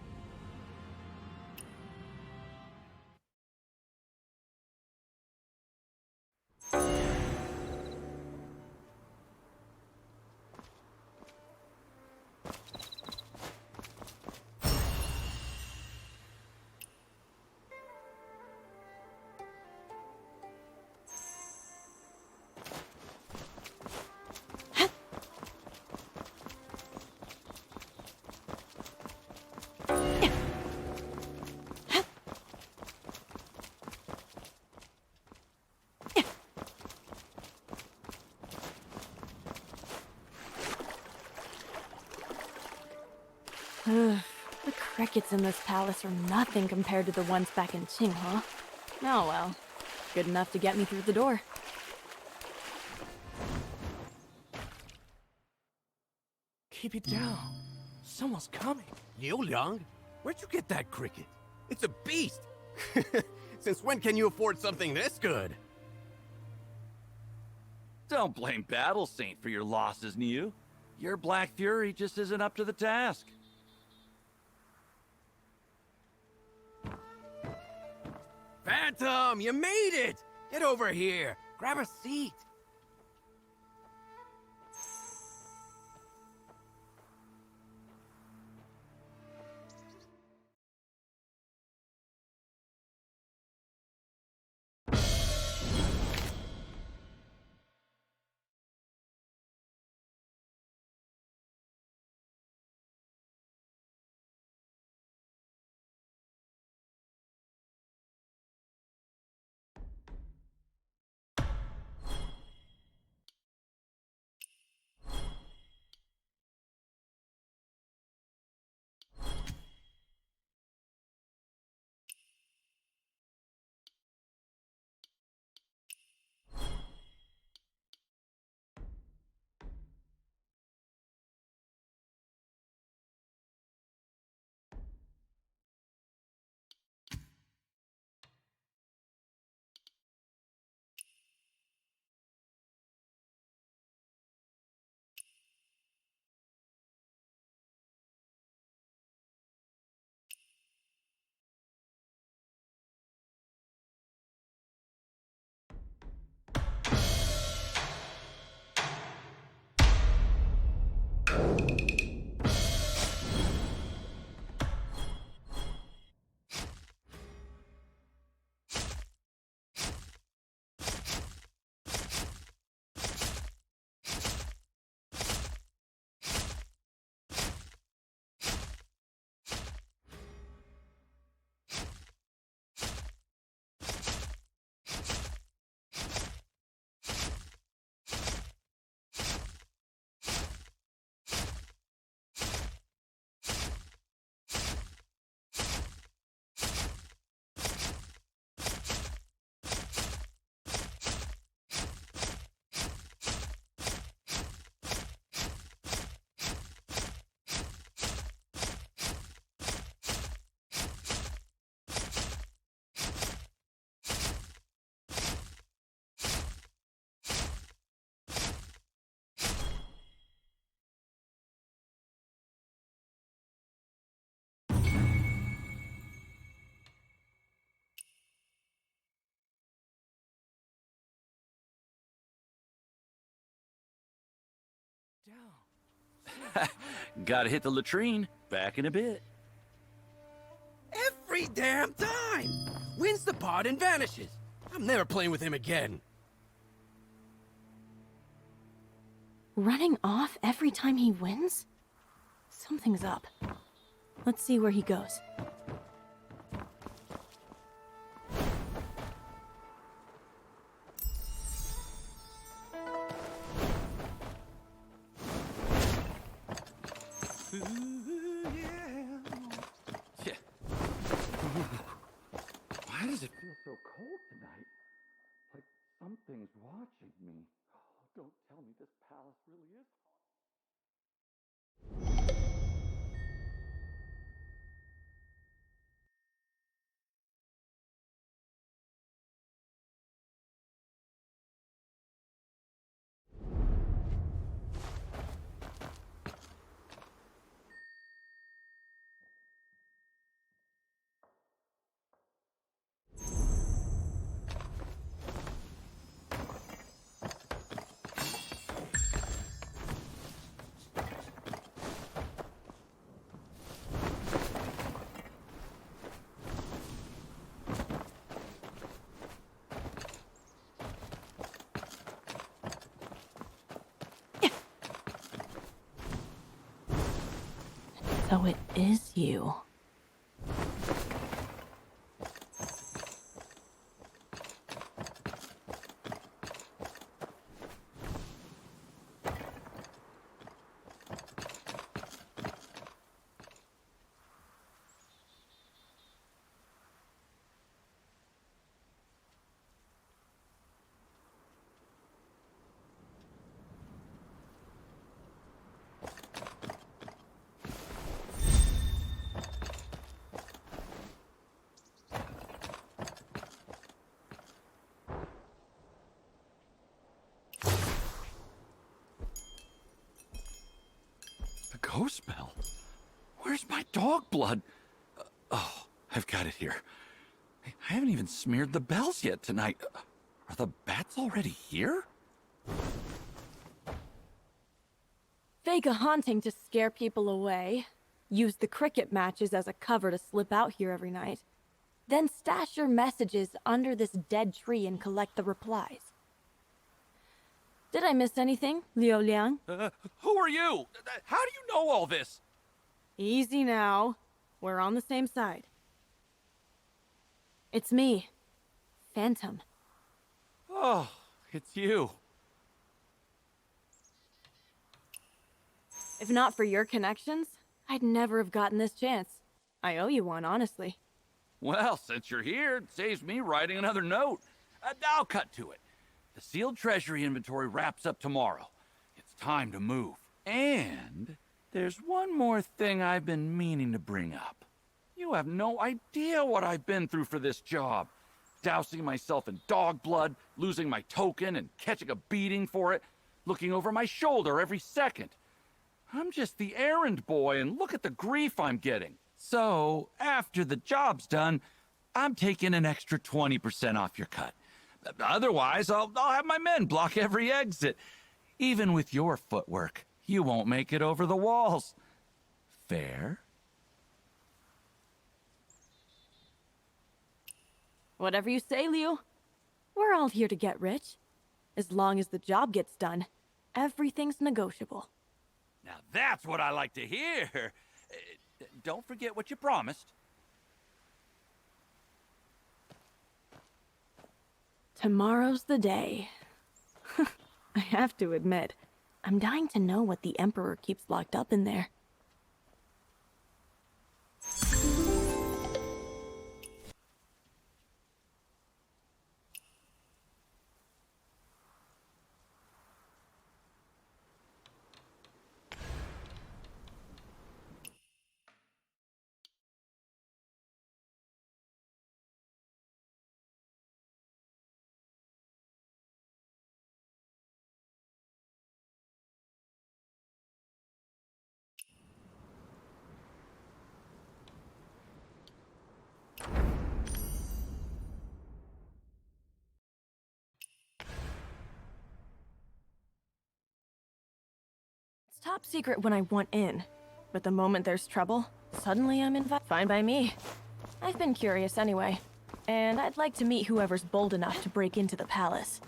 Speaker 3: The crickets in this palace are nothing compared to the ones back in Qinghua. Oh well, good enough to get me through the door.
Speaker 17: Keep it down. Someone's coming. Liang, where'd you get that cricket? It's a beast. Since when can you afford something this good?
Speaker 18: Don't blame Battle Saint for your losses, Niu. Your Black Fury just isn't up to the task.
Speaker 17: Phantom, you made it! Get over here. Grab a seat. down.
Speaker 18: Gotta hit the latrine. Back in a bit.
Speaker 17: Every damn time! Wins the pot and vanishes. I'm never playing with him again.
Speaker 3: Running off every time he wins? Something's up. Let's see where he goes.
Speaker 18: Yeah. Why does it feel so cold tonight? Like something's watching me. Oh, don't tell me this palace really is
Speaker 3: So it is you.
Speaker 18: ghost smell? Where's my dog blood? Oh, I've got it here. I haven't even smeared the bells yet tonight. Are the bats already here?
Speaker 3: Fake a haunting to scare people away. Use the cricket matches as a cover to slip out here every night. Then stash your messages under this dead tree and collect the replies. Did I miss anything, Liang?
Speaker 18: Who are you? How do you know all this?
Speaker 3: Easy now. We're on the same side. It's me, Phantom.
Speaker 18: Oh, it's you.
Speaker 3: If not for your connections, I'd never have gotten this chance. I owe you one, honestly.
Speaker 18: Well, since you're here, it saves me writing another note. I'll cut to it. The Sealed Treasury inventory wraps up tomorrow. It's time to move. And there's one more thing I've been meaning to bring up. You have no idea what I've been through for this job. Dousing myself in dog blood, losing my token and catching a beating for it, looking over my shoulder every second. I'm just the errand boy, and look at the grief I'm getting. So, after the job's done, I'm taking an extra 20% off your cut. Otherwise, I'll have my men block every exit. Even with your footwork, you won't make it over the walls. Fair?
Speaker 3: Whatever you say, Liu. We're all here to get rich. As long as the job gets done, everything's negotiable.
Speaker 18: Now that's what I like to hear. Don't forget what you promised.
Speaker 3: Tomorrow's the day. I have to admit, I'm dying to know what the Emperor keeps locked up in there. It's top secret when I want in, but the moment there's trouble, suddenly I'm invited. Fine by me. I've been curious anyway, and I'd like to meet whoever's bold enough to break into the palace.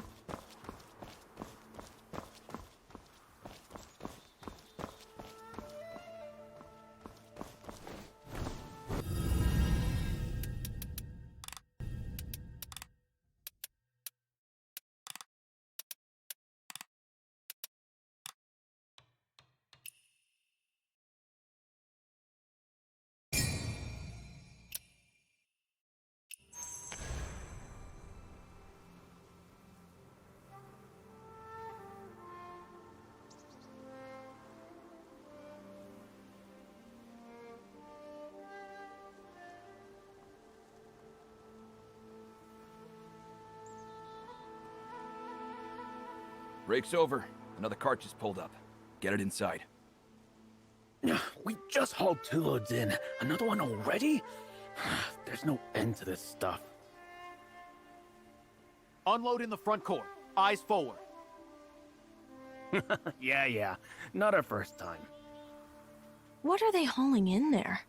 Speaker 7: Break's over. Another cart just pulled up. Get it inside.
Speaker 19: We just hauled 2 loads in. Another one already? There's no end to this stuff.
Speaker 8: Unload in the front court. Eyes forward.
Speaker 19: Yeah. Not our first time.
Speaker 3: What are they hauling in there?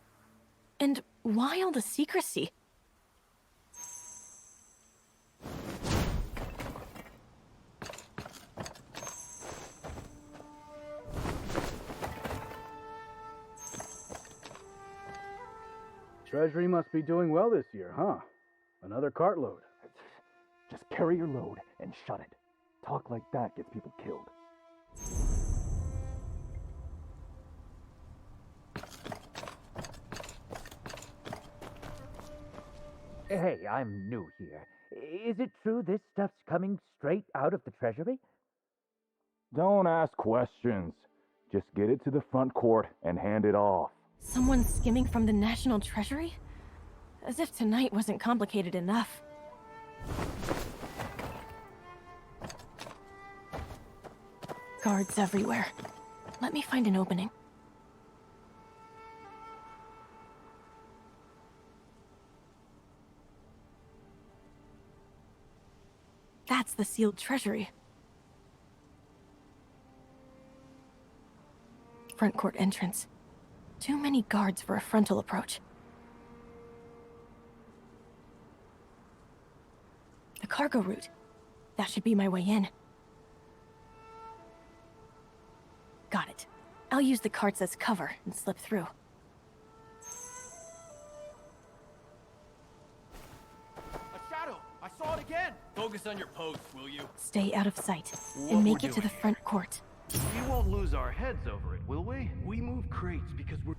Speaker 3: And why all the secrecy?
Speaker 16: Treasury must be doing well this year, huh? Another cartload.
Speaker 15: Just carry your load and shut it. Talk like that gets people killed.
Speaker 20: Hey, I'm new here. Is it true this stuff's coming straight out of the Treasury?
Speaker 21: Don't ask questions. Just get it to the front court and hand it off.
Speaker 3: Someone skimming from the National Treasury? As if tonight wasn't complicated enough. Guards everywhere. Let me find an opening. That's the Sealed Treasury. Front court entrance. Too many guards for a frontal approach. The cargo route. That should be my way in. Got it. I'll use the carts as cover and slip through.
Speaker 8: A shadow! I saw it again!
Speaker 7: Focus on your post, will you?
Speaker 3: Stay out of sight
Speaker 8: What
Speaker 3: and make
Speaker 8: we're
Speaker 3: it to the
Speaker 8: doing
Speaker 3: front court.
Speaker 8: We won't lose our heads over it, will we? We move crates because we're...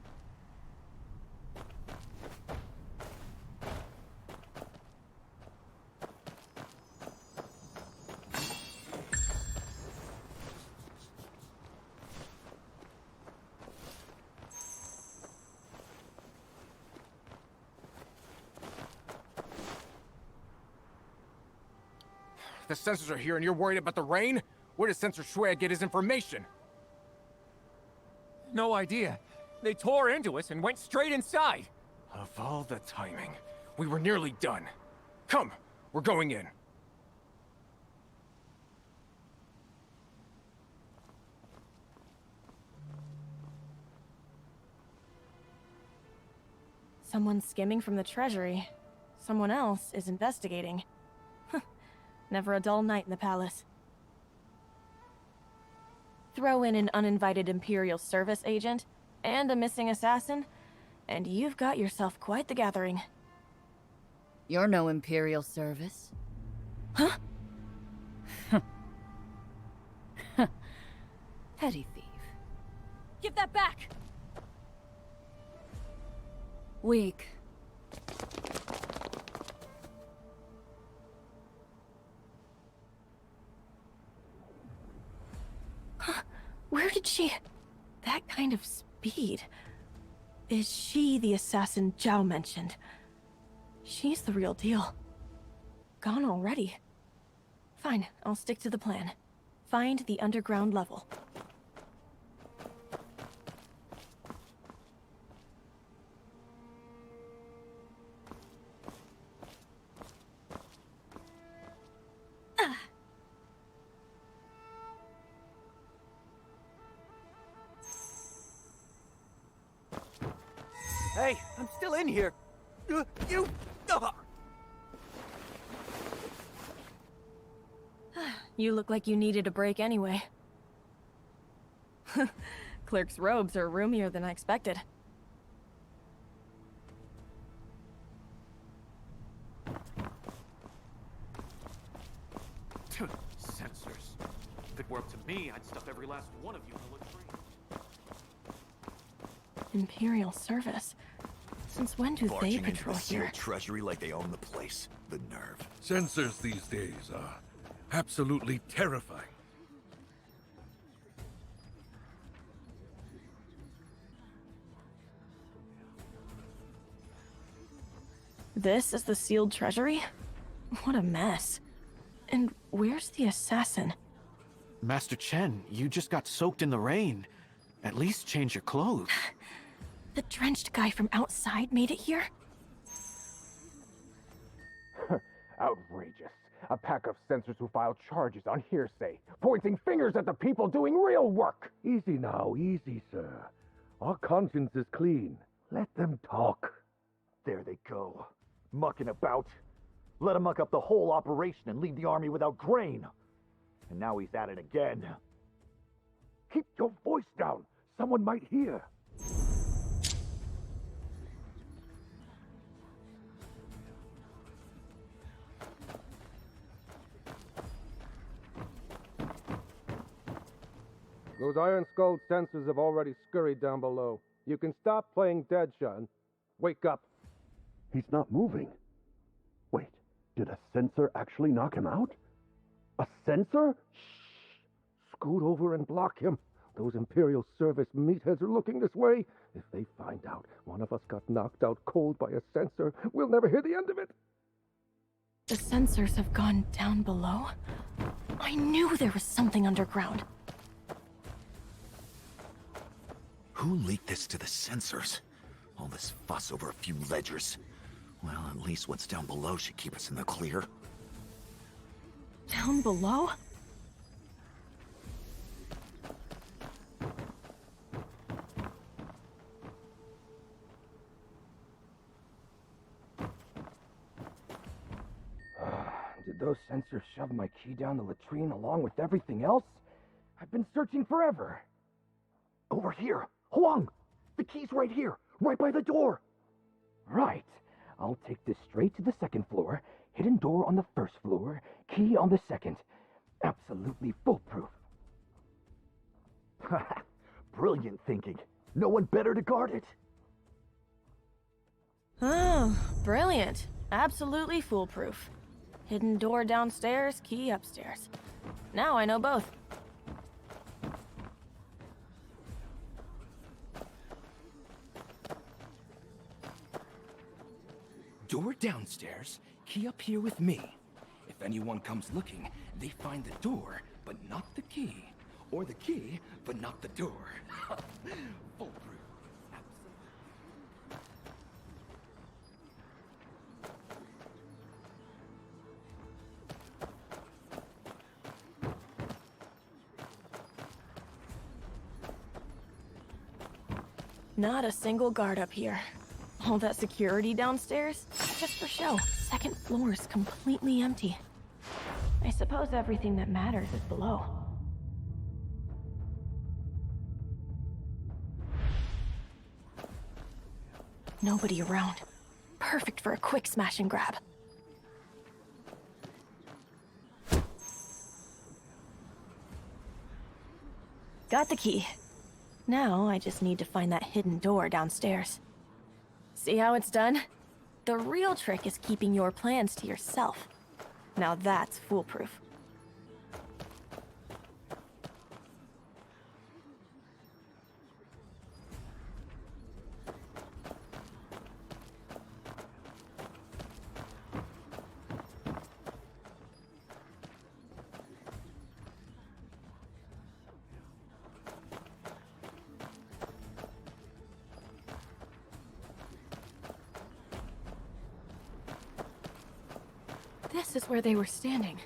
Speaker 22: The censors are here and you're worried about the rain? Where does Censor Xue get his information?
Speaker 2: No idea. They tore into us and went straight inside.
Speaker 22: Of all the timing, we were nearly done. Come, we're going in.
Speaker 3: Someone's skimming from the Treasury. Someone else is investigating. Never a dull night in the palace. Throw in an uninvited Imperial Service agent and a missing assassin, and you've got yourself quite the gathering.
Speaker 23: You're no Imperial Service.
Speaker 3: Huh?
Speaker 23: Petty thief.
Speaker 3: Give that back!
Speaker 23: Weak.
Speaker 3: Where did she... That kind of speed. Is she the assassin Zhao mentioned? She's the real deal. Gone already. Fine, I'll stick to the plan. Find the underground level.
Speaker 6: Hey, I'm still in here. You...
Speaker 3: You look like you needed a break anyway. Clerk's robes are roomier than I expected.
Speaker 13: Censors. If it were up to me, I'd stuff every last one of you in a latrine.
Speaker 3: Imperial Service? Since when do
Speaker 12: Barging
Speaker 3: they
Speaker 12: into
Speaker 3: patrol
Speaker 12: the
Speaker 3: here?
Speaker 12: Sealed Treasury like they own the place. The nerve.
Speaker 1: Censors these days are absolutely terrifying.
Speaker 3: This is the Sealed Treasury? What a mess. And where's the assassin?
Speaker 13: Master Chen, you just got soaked in the rain. At least change your clothes.
Speaker 3: The drenched guy from outside made it here?
Speaker 21: Outrageous. A pack of censors who file charges on hearsay, pointing fingers at the people doing real work.
Speaker 15: Easy now, easy, sir. Our conscience is clean. Let them talk.
Speaker 9: There they go. Mucking about. Let him muck up the whole operation and leave the army without grain. And now he's at it again.
Speaker 15: Keep your voice down. Someone might hear.
Speaker 10: Those iron-skulled censors have already scurried down below. You can stop playing dead, Sean. Wake up.
Speaker 15: He's not moving. Wait, did a censor actually knock him out? A censor? Shh! Scoot over and block him. Those Imperial Service meatheads are looking this way. If they find out one of us got knocked out cold by a censor, we'll never hear the end of it.
Speaker 3: The censors have gone down below? I knew there was something underground.
Speaker 12: Who leaked this to the censors? All this fuss over a few ledgers. Well, at least what's down below should keep us in the clear.
Speaker 3: Down below?
Speaker 15: Did those censors shove my key down the latrine along with everything else? I've been searching forever. Over here! Huang! The key's right here, right by the door! Right. I'll take this straight to the second floor, hidden door on the first floor, key on the second. Absolutely foolproof.
Speaker 9: Brilliant thinking. No one better to guard it.
Speaker 3: Oh, brilliant. Absolutely foolproof. Hidden door downstairs, key upstairs. Now I know both.
Speaker 4: Door downstairs, key up here with me. If anyone comes looking, they find the door, but not the key. Or the key, but not the door. Foolproof.
Speaker 3: Not a single guard up here. All that security downstairs? Just for show. Second floor is completely empty. I suppose everything that matters is below. Nobody around. Perfect for a quick smash and grab. Got the key. Now I just need to find that hidden door downstairs. See how it's done? The real trick is keeping your plans to yourself. Now that's foolproof. This is where they were standing.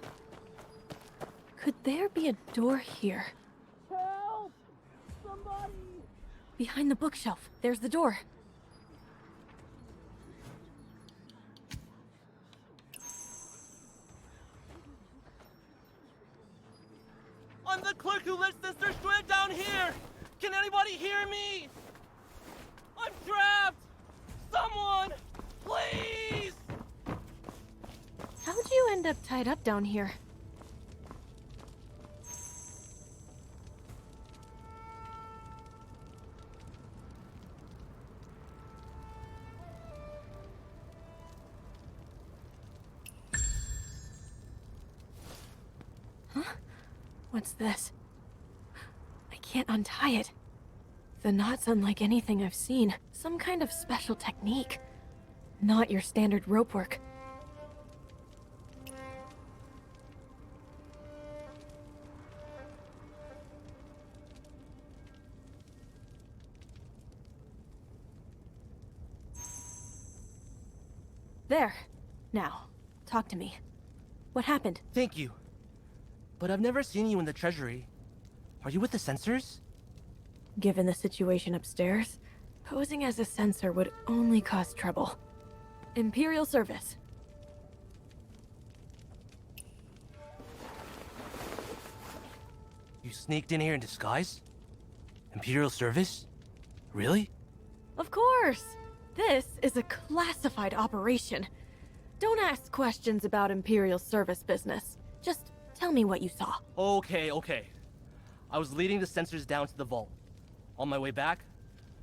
Speaker 3: Could there be a door here?
Speaker 24: Help! Somebody!
Speaker 3: Behind the bookshelf, there's the door.
Speaker 5: I'm the clerk who lets Censor Xue down here! Can anybody hear me? I'm trapped! Someone! Please!
Speaker 3: How'd you end up tied up down here? Huh? What's this? I can't untie it. The knot's unlike anything I've seen. Some kind of special technique. Not your standard rope work. There. Now, talk to me. What happened?
Speaker 5: Thank you. But I've never seen you in the Treasury. Are you with the Censors?
Speaker 3: Given the situation upstairs, posing as a censor would only cause trouble. Imperial Service.
Speaker 5: You sneaked in here in disguise? Imperial Service? Really?
Speaker 3: Of course! This is a classified operation. Don't ask questions about Imperial Service business. Just tell me what you saw.
Speaker 5: Okay. I was leading the Censors down to the vault. On my way back,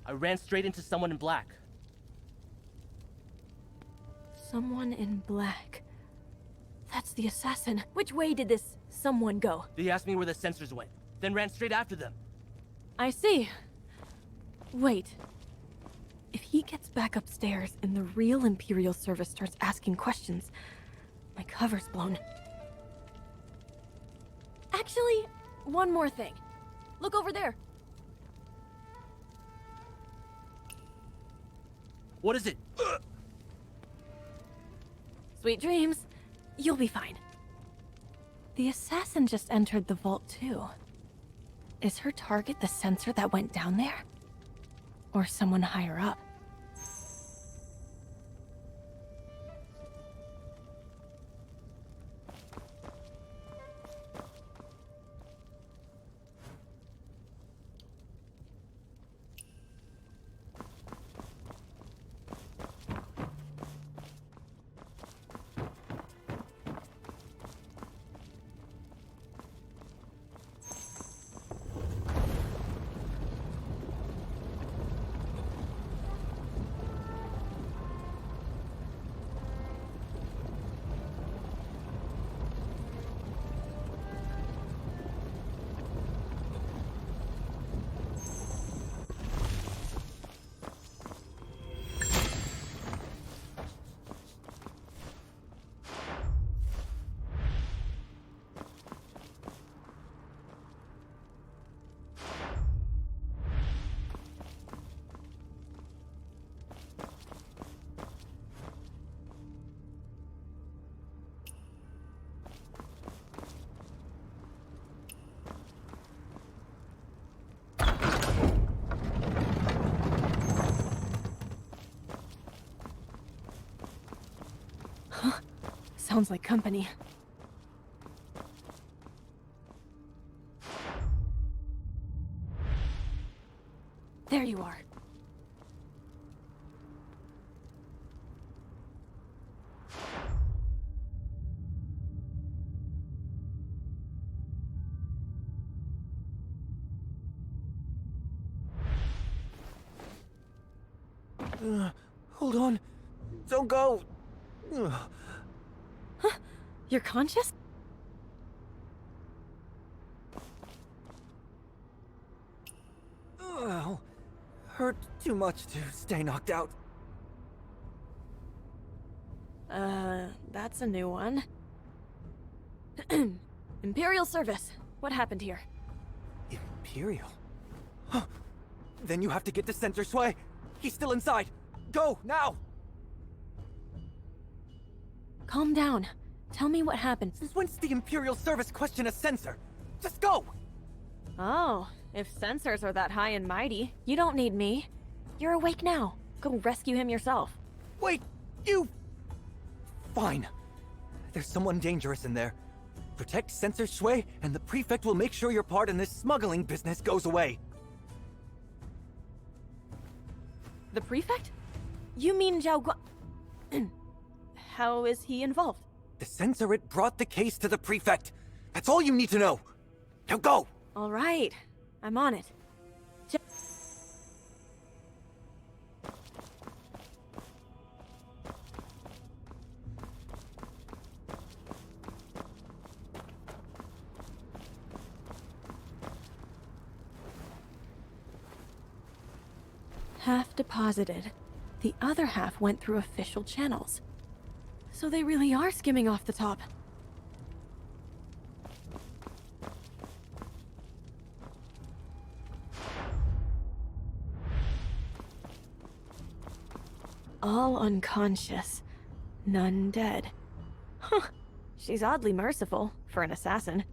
Speaker 5: I ran straight into someone in black.
Speaker 3: Someone in black. That's the assassin. Which way did this someone go?
Speaker 5: They asked me where the Censors went, then ran straight after them.
Speaker 3: I see. Wait. If he gets back upstairs and the real Imperial Service starts asking questions, my cover's blown. Actually, one more thing. Look over there.
Speaker 5: What is it?
Speaker 3: Sweet dreams. You'll be fine. The assassin just entered the vault too. Is her target the censor that went down there? Or someone higher up? Sounds like company. There you are.
Speaker 4: Hold on. Don't go.
Speaker 3: Huh? You're conscious?
Speaker 6: Well, hurt too much to stay knocked out.
Speaker 3: That's a new one. Imperial Service. What happened here?
Speaker 6: Imperial? Huh. Then you have to get to Censor Xue. He's still inside. Go, now!
Speaker 3: Calm down. Tell me what happened.
Speaker 6: Since when's the Imperial Service question a censor? Just go!
Speaker 3: Oh, if censors are that high and mighty, you don't need me. You're awake now. Go rescue him yourself.
Speaker 6: Wait, you... Fine. There's someone dangerous in there. Protect Censor Xue, and the Prefect will make sure your part in this smuggling business goes away.
Speaker 3: The Prefect? You mean Zhao Guang... How is he involved?
Speaker 6: The Censorate brought the case to the Prefect. That's all you need to know. Now go!
Speaker 3: All right. I'm on it. Half deposited. The other half went through official channels. So they really are skimming off the top. All unconscious. None dead. Huh. She's oddly merciful for an assassin.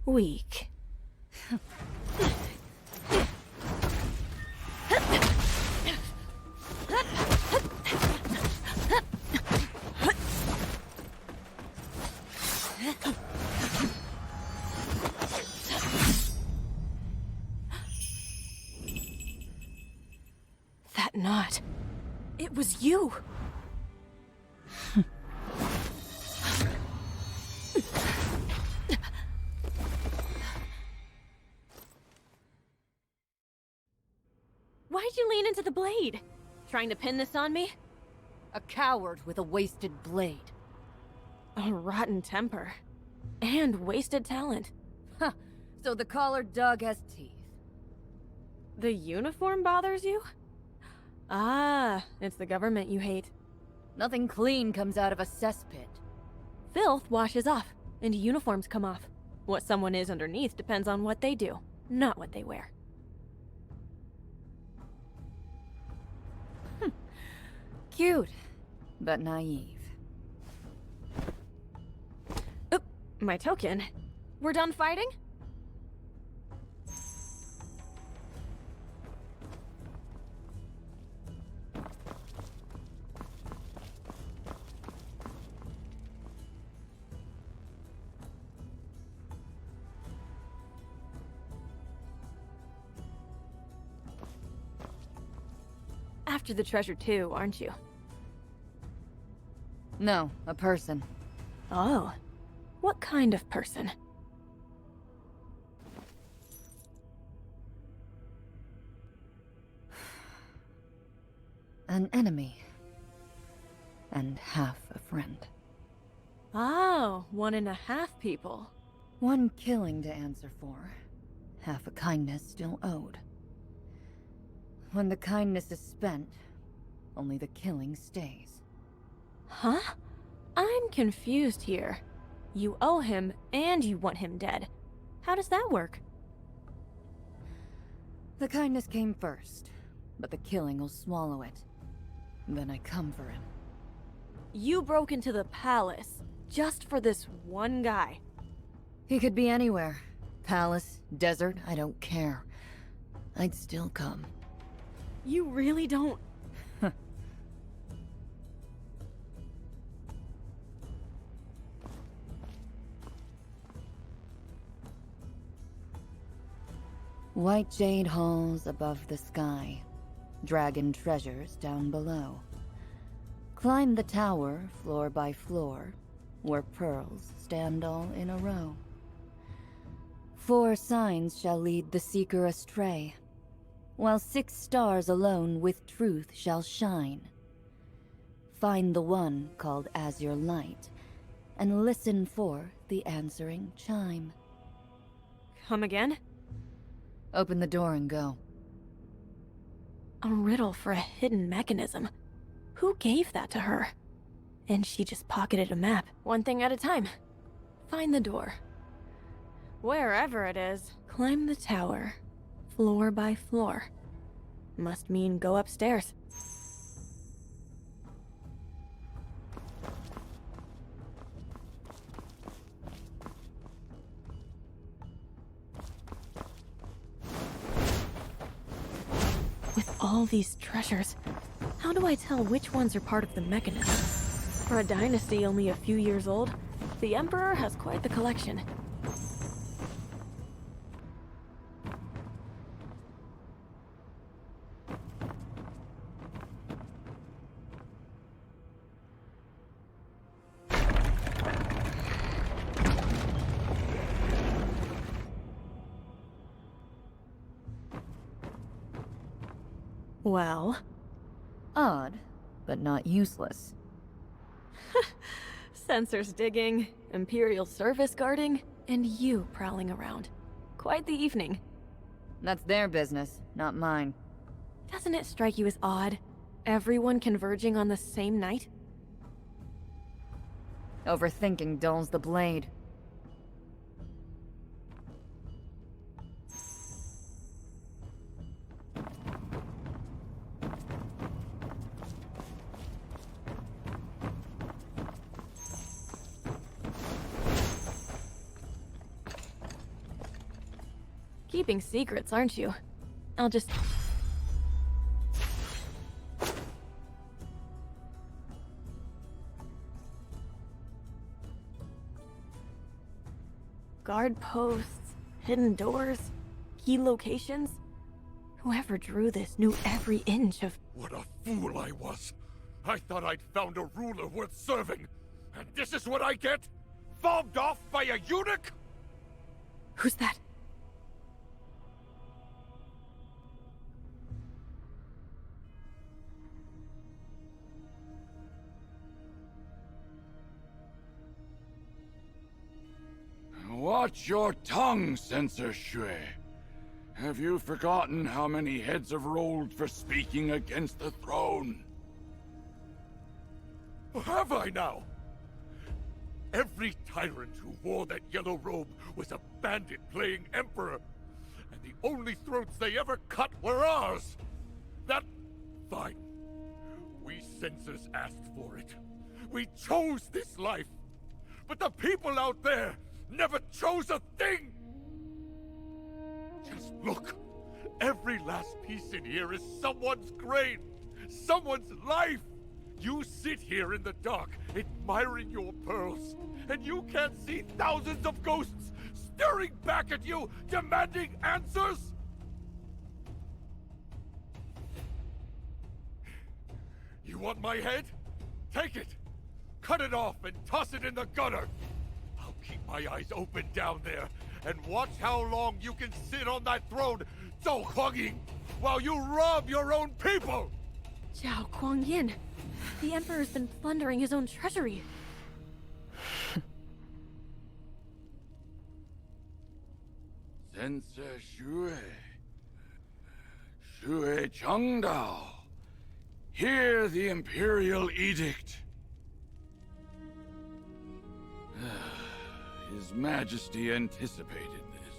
Speaker 3: Weak. That knot. It was you. Why'd you lean into the blade? Trying to pin this on me?
Speaker 23: A coward with a wasted blade.
Speaker 3: A rotten temper. And wasted talent.
Speaker 23: Huh. So the collared dog has teeth.
Speaker 3: The uniform bothers you? Ah, it's the government you hate.
Speaker 23: Nothing clean comes out of a cesspit.
Speaker 3: Filth washes off, and uniforms come off. What someone is underneath depends on what they do, not what they wear.
Speaker 23: Cute, but naive.
Speaker 3: Oop, my token. We're done fighting? After the treasure too, aren't you?
Speaker 23: No, a person.
Speaker 3: Oh. What kind of person?
Speaker 23: An enemy. And half a friend.
Speaker 3: Oh, 1.5 people.
Speaker 23: One killing to answer for. Half a kindness still owed. When the kindness is spent, only the killing stays.
Speaker 3: Huh? I'm confused here. You owe him, and you want him dead. How does that work?
Speaker 23: The kindness came first, but the killing will swallow it. Then I come for him.
Speaker 3: You broke into the palace, just for this one guy.
Speaker 23: He could be anywhere. Palace, desert, I don't care. I'd still come.
Speaker 3: You really don't...
Speaker 23: White jade halls above the sky. Dragon treasures down below. Climb the tower, floor by floor, where pearls stand all in a row. 4 signs shall lead the seeker astray. while 6 stars alone with truth shall shine. Find the one called as your light, and listen for the answering chime.
Speaker 3: Come again?
Speaker 23: Open the door and go.
Speaker 3: A riddle for a hidden mechanism. Who gave that to her? And she just pocketed a map, one thing at a time. Find the door. Wherever it is, climb the tower, floor by floor. Must mean go upstairs. With all these treasures, how do I tell which ones are part of the mechanism? For a dynasty only a few years old, the Emperor has quite the collection. Well,
Speaker 23: odd, but not useless.
Speaker 3: Sensors digging, Imperial Service guarding, and you prowling around. Quite the evening.
Speaker 23: That's their business, not mine.
Speaker 3: Doesn't it strike you as odd? Everyone converging on the same night?
Speaker 23: Overthinking dulls the blade.
Speaker 3: Keeping secrets, aren't you? I'll just... Guard posts, hidden doors, key locations. Whoever drew this knew every inch of...
Speaker 1: What a fool I was! I thought I'd found a ruler worth serving, and this is what I get? Fobbed off by a eunuch?
Speaker 3: Who's that?
Speaker 18: Watch your tongue, Censor Xue. Have you forgotten how many heads have rolled for speaking against the throne?
Speaker 1: Have I now? Every tyrant who wore that yellow robe was a bandit playing emperor, and the only throats they ever cut were ours. That... fine. We censors asked for it. We chose this life. But the people out there never chose a thing! Just look. Every last piece in here is someone's grain, someone's life. You sit here in the dark, admiring your pearls, and you can't see thousands of ghosts staring back at you, demanding answers? You want my head? Take it! Cut it off and toss it in the gutter! I'll keep my eyes open down there, and watch how long you can sit on that throne, Zhao Guangyi, while you rob your own people!
Speaker 3: Zhao Guangyi. The Emperor's been plundering his own treasury.
Speaker 18: Censor Xue Chengdao. Hear the Imperial Edict. His Majesty anticipated this.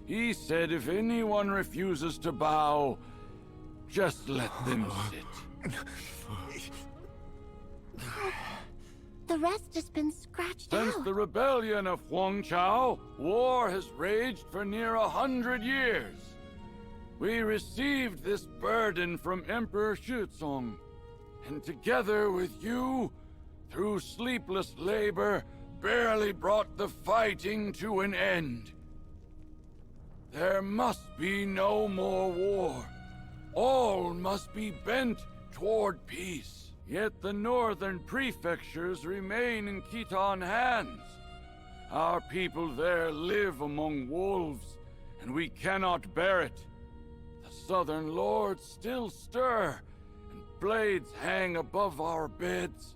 Speaker 18: He said if anyone refuses to bow, just let them sit.
Speaker 11: The rest has been scratched
Speaker 18: Since
Speaker 11: out.
Speaker 18: the rebellion of Huang Zhang, war has raged for near 100 years. We received this burden from Emperor Shizong, and together with you, through sleepless labor, barely brought the fighting to an end. There must be no more war. All must be bent toward peace. Yet the northern prefectures remain in Khitan hands. Our people there live among wolves, and we cannot bear it. The The southern lords still stir, and blades hang above our beds.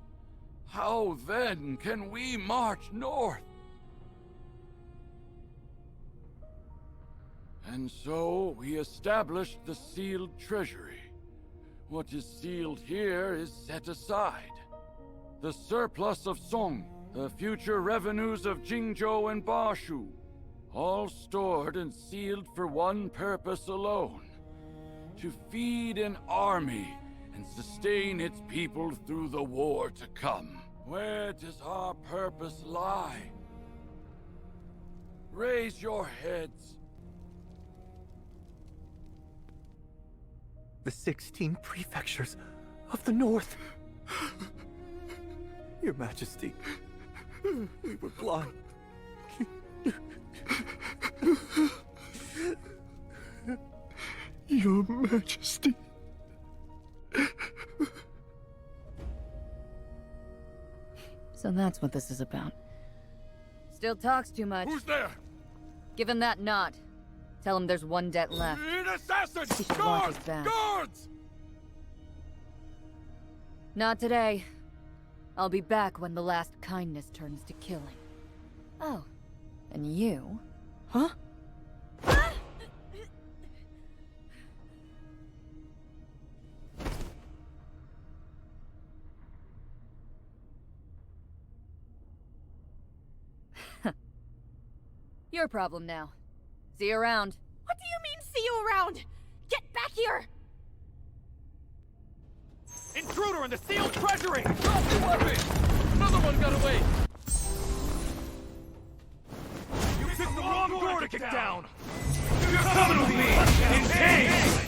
Speaker 18: How then can we march north? And so we established the Sealed Treasury. What is sealed here is set aside. The surplus of Song, the future revenues of Jingzhou and Bashu, all stored and sealed for one purpose alone: to feed an army and sustain its people through the war to come. Where does our purpose lie? Raise your heads.
Speaker 6: The 16 prefectures of the north. Your Majesty, we were blind.
Speaker 1: Your Majesty.
Speaker 23: So that's what this is about. Still talks too much.
Speaker 1: Who's there?
Speaker 23: Give him that knot. Tell him there's one debt left.
Speaker 1: An assassin!
Speaker 23: He should watch
Speaker 1: Guards!
Speaker 23: his back.
Speaker 1: Guards!
Speaker 23: Not today. I'll be back when the last kindness turns to killing. Oh, and you?
Speaker 3: Huh?
Speaker 23: Your problem now. See you around.
Speaker 3: What do you mean, see you around? Get back here!
Speaker 1: Intruder in the Sealed Treasury!
Speaker 7: Drop the weapon! Another one got away!
Speaker 1: You picked the wrong door to kick down!
Speaker 7: You're coming with me! Engage!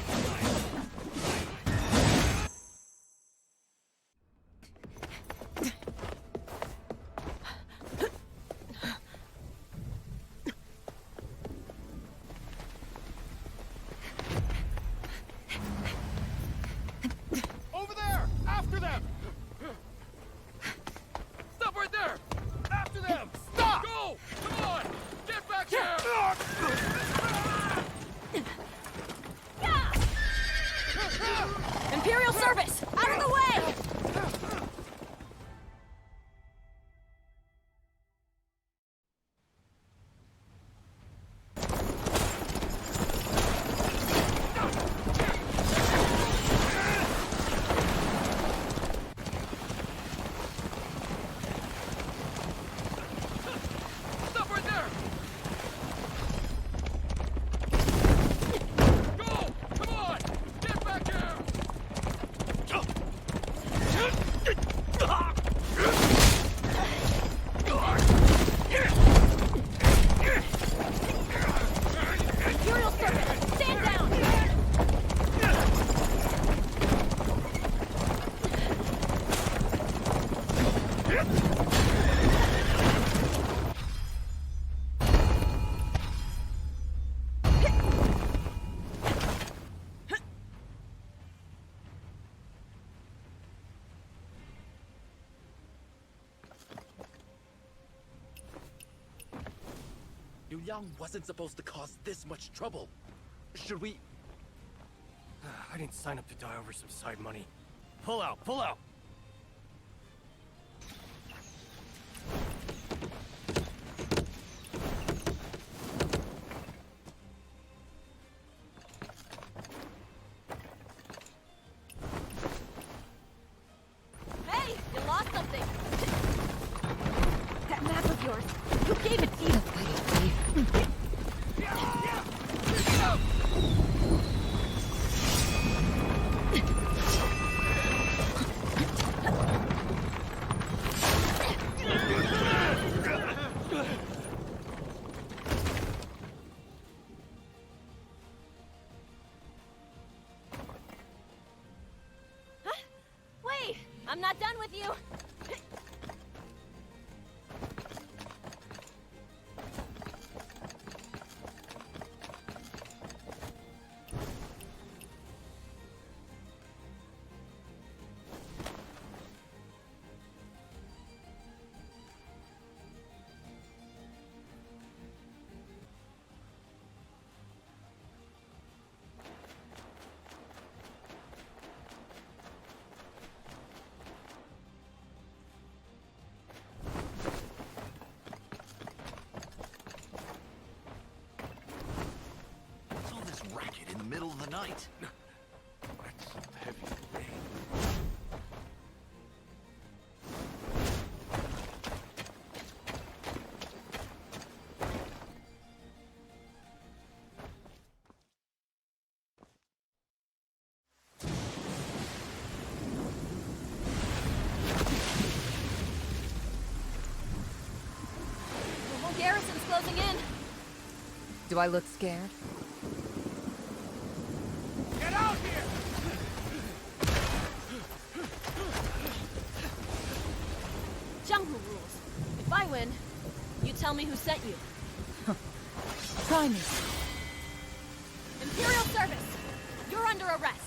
Speaker 1: Over there! After them!
Speaker 7: Stop right there!
Speaker 1: After them! Stop!
Speaker 7: Go! Come on! Get back here!
Speaker 3: Imperial Service! Out of the way!
Speaker 7: Stop right there! Go! Come on! Get back here!
Speaker 3: Imperial Service! Stand down!
Speaker 7: Liang wasn't supposed to cause this much trouble. Should we...
Speaker 10: I didn't sign up to die over some side money. Pull out, pull out!
Speaker 3: Hey, you lost something! That map of yours, who gave it to you? Huh? Wait, I'm not done with you.
Speaker 12: middle of the night.
Speaker 1: That's heavy rain.
Speaker 14: The whole garrison's closing in.
Speaker 23: Do I look scared?
Speaker 1: Get out here!
Speaker 14: Jungle rules. If I win, you tell me who sent you.
Speaker 23: Try me.
Speaker 14: Imperial Service, you're under arrest.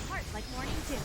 Speaker 14: Heart like morning dew.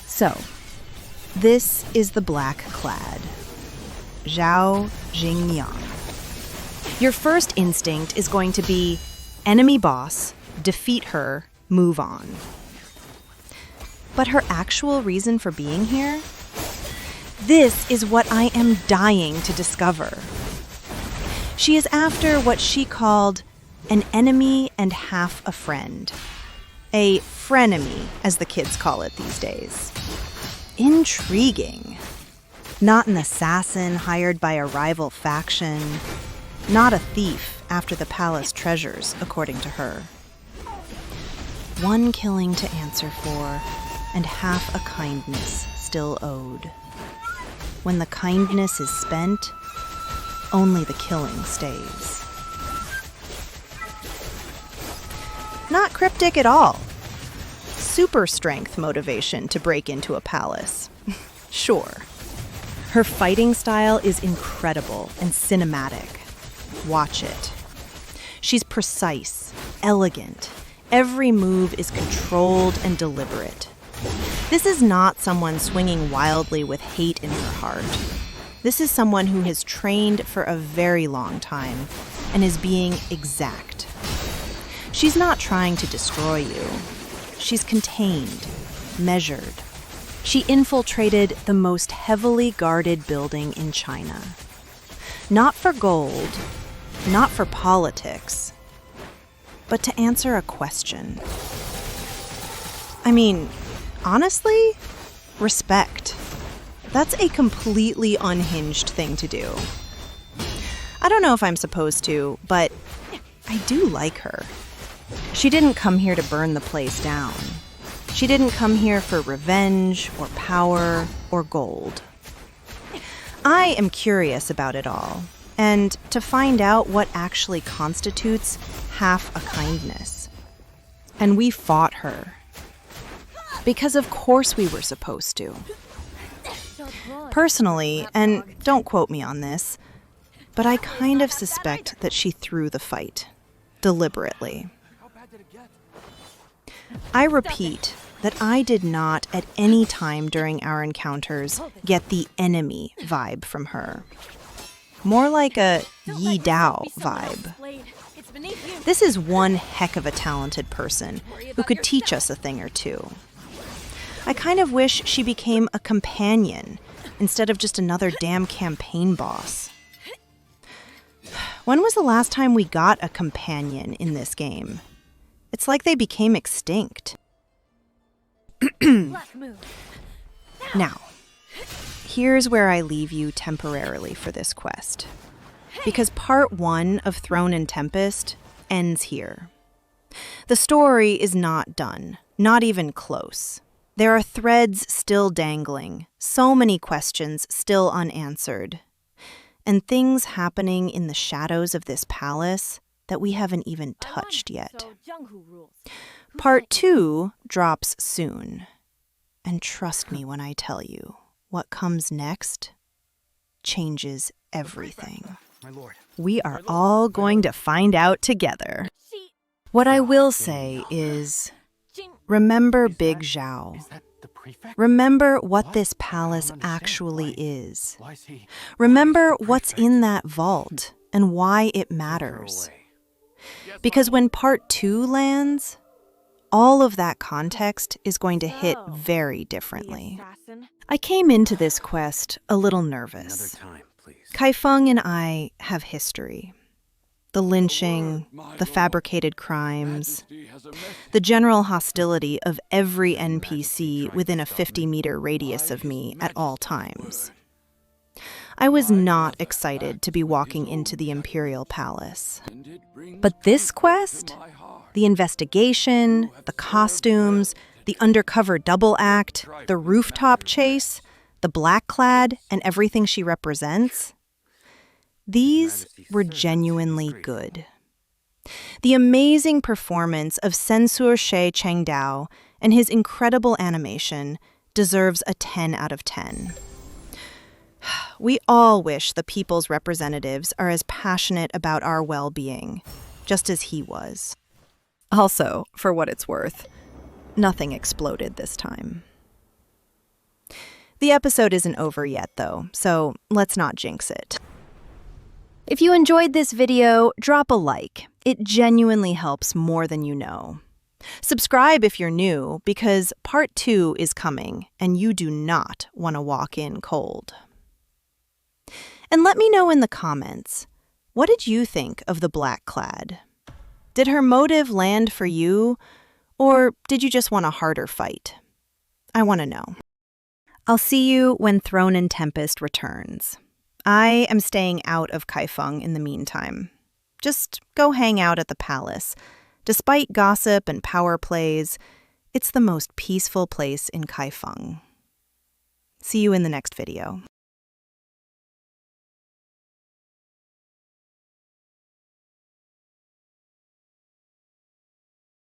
Speaker 17: So, this is the Blackclad, Zhao JingNiang. Your first instinct is going to be enemy boss, defeat her, move on. But her actual reason for being here? This is what I am dying to discover. She is after what she called an enemy and half a friend. A frenemy, as the kids call it these days. Intriguing. Not an assassin hired by a rival faction. Not a thief after the palace treasures, according to her. One killing to answer for, and half a kindness still owed. When the kindness is spent, only the killing stays. Not cryptic at all. Super strength motivation to break into a palace. Sure. Her fighting style is incredible and cinematic. Watch it. She's precise, elegant. Every move is controlled and deliberate. This is not someone swinging wildly with hate in her heart. This is someone who has trained for a very long time and is being exact. She's not trying to destroy you. She's contained, measured. She infiltrated the most heavily guarded building in China. Not for gold, not for politics, but to answer a question. I mean, honestly, respect. That's a completely unhinged thing to do. I don't know if I'm supposed to, but I do like her. She didn't come here to burn the place down. She didn't come here for revenge or power or gold. I am curious about it all, and to find out what actually constitutes half a kindness. And we fought her. Because of course we were supposed to. Personally, and don't quote me on this, but I kind of suspect that she threw the fight, deliberately. I repeat that I did not at any time during our encounters get the enemy vibe from her. More like a Yi Dao vibe. This is one heck of a talented person who could teach us a thing or two. I kind of wish she became a companion instead of just another damn campaign boss. When was the last time we got a companion in this game? It's like they became extinct. Now, here's where I leave you temporarily for this quest. Because part 1 of Throne and Tempest ends here. The story is not done, not even close. There are threads still dangling, so many questions still unanswered, and things happening in the shadows of this palace that we haven't even touched yet. Part 2 drops soon. And trust me when I tell you, what comes next changes everything. We are all going to find out together. What I will say is, remember Big Zhao. Remember what this palace actually is. Remember what's in that vault and why it matters. Because when part 2 lands, all of that context is going to hit very differently. I came into this quest a little nervous. Kaifeng and I have history. The lynching, the fabricated crimes, the general hostility of every NPC within a 50-meter radius of me at all times. I was not excited to be walking into the Imperial Palace. But this quest, the investigation, the costumes, the undercover double act, the rooftop chase, the Blackclad, and everything she represents, these were genuinely good. The amazing performance of Censor Xue Chengdao and his incredible animation deserves a 10 out of 10. We all wish the people's representatives are as passionate about our well-being, just as he was. Also, for what it's worth, nothing exploded this time. The episode isn't over yet, though, so let's not jinx it. If you enjoyed this video, drop a like. It genuinely helps more than you know. Subscribe if you're new, because part 2 is coming, and you do not want to walk in cold. And let me know in the comments, what did you think of the Blackclad? Did her motive land for you, or did you just want a harder fight? I want to know. I'll see you when Throne and Tempest returns. I am staying out of Kaifeng in the meantime. Just go hang out at the palace. Despite gossip and power plays, it's the most peaceful place in Kaifeng. See you in the next video.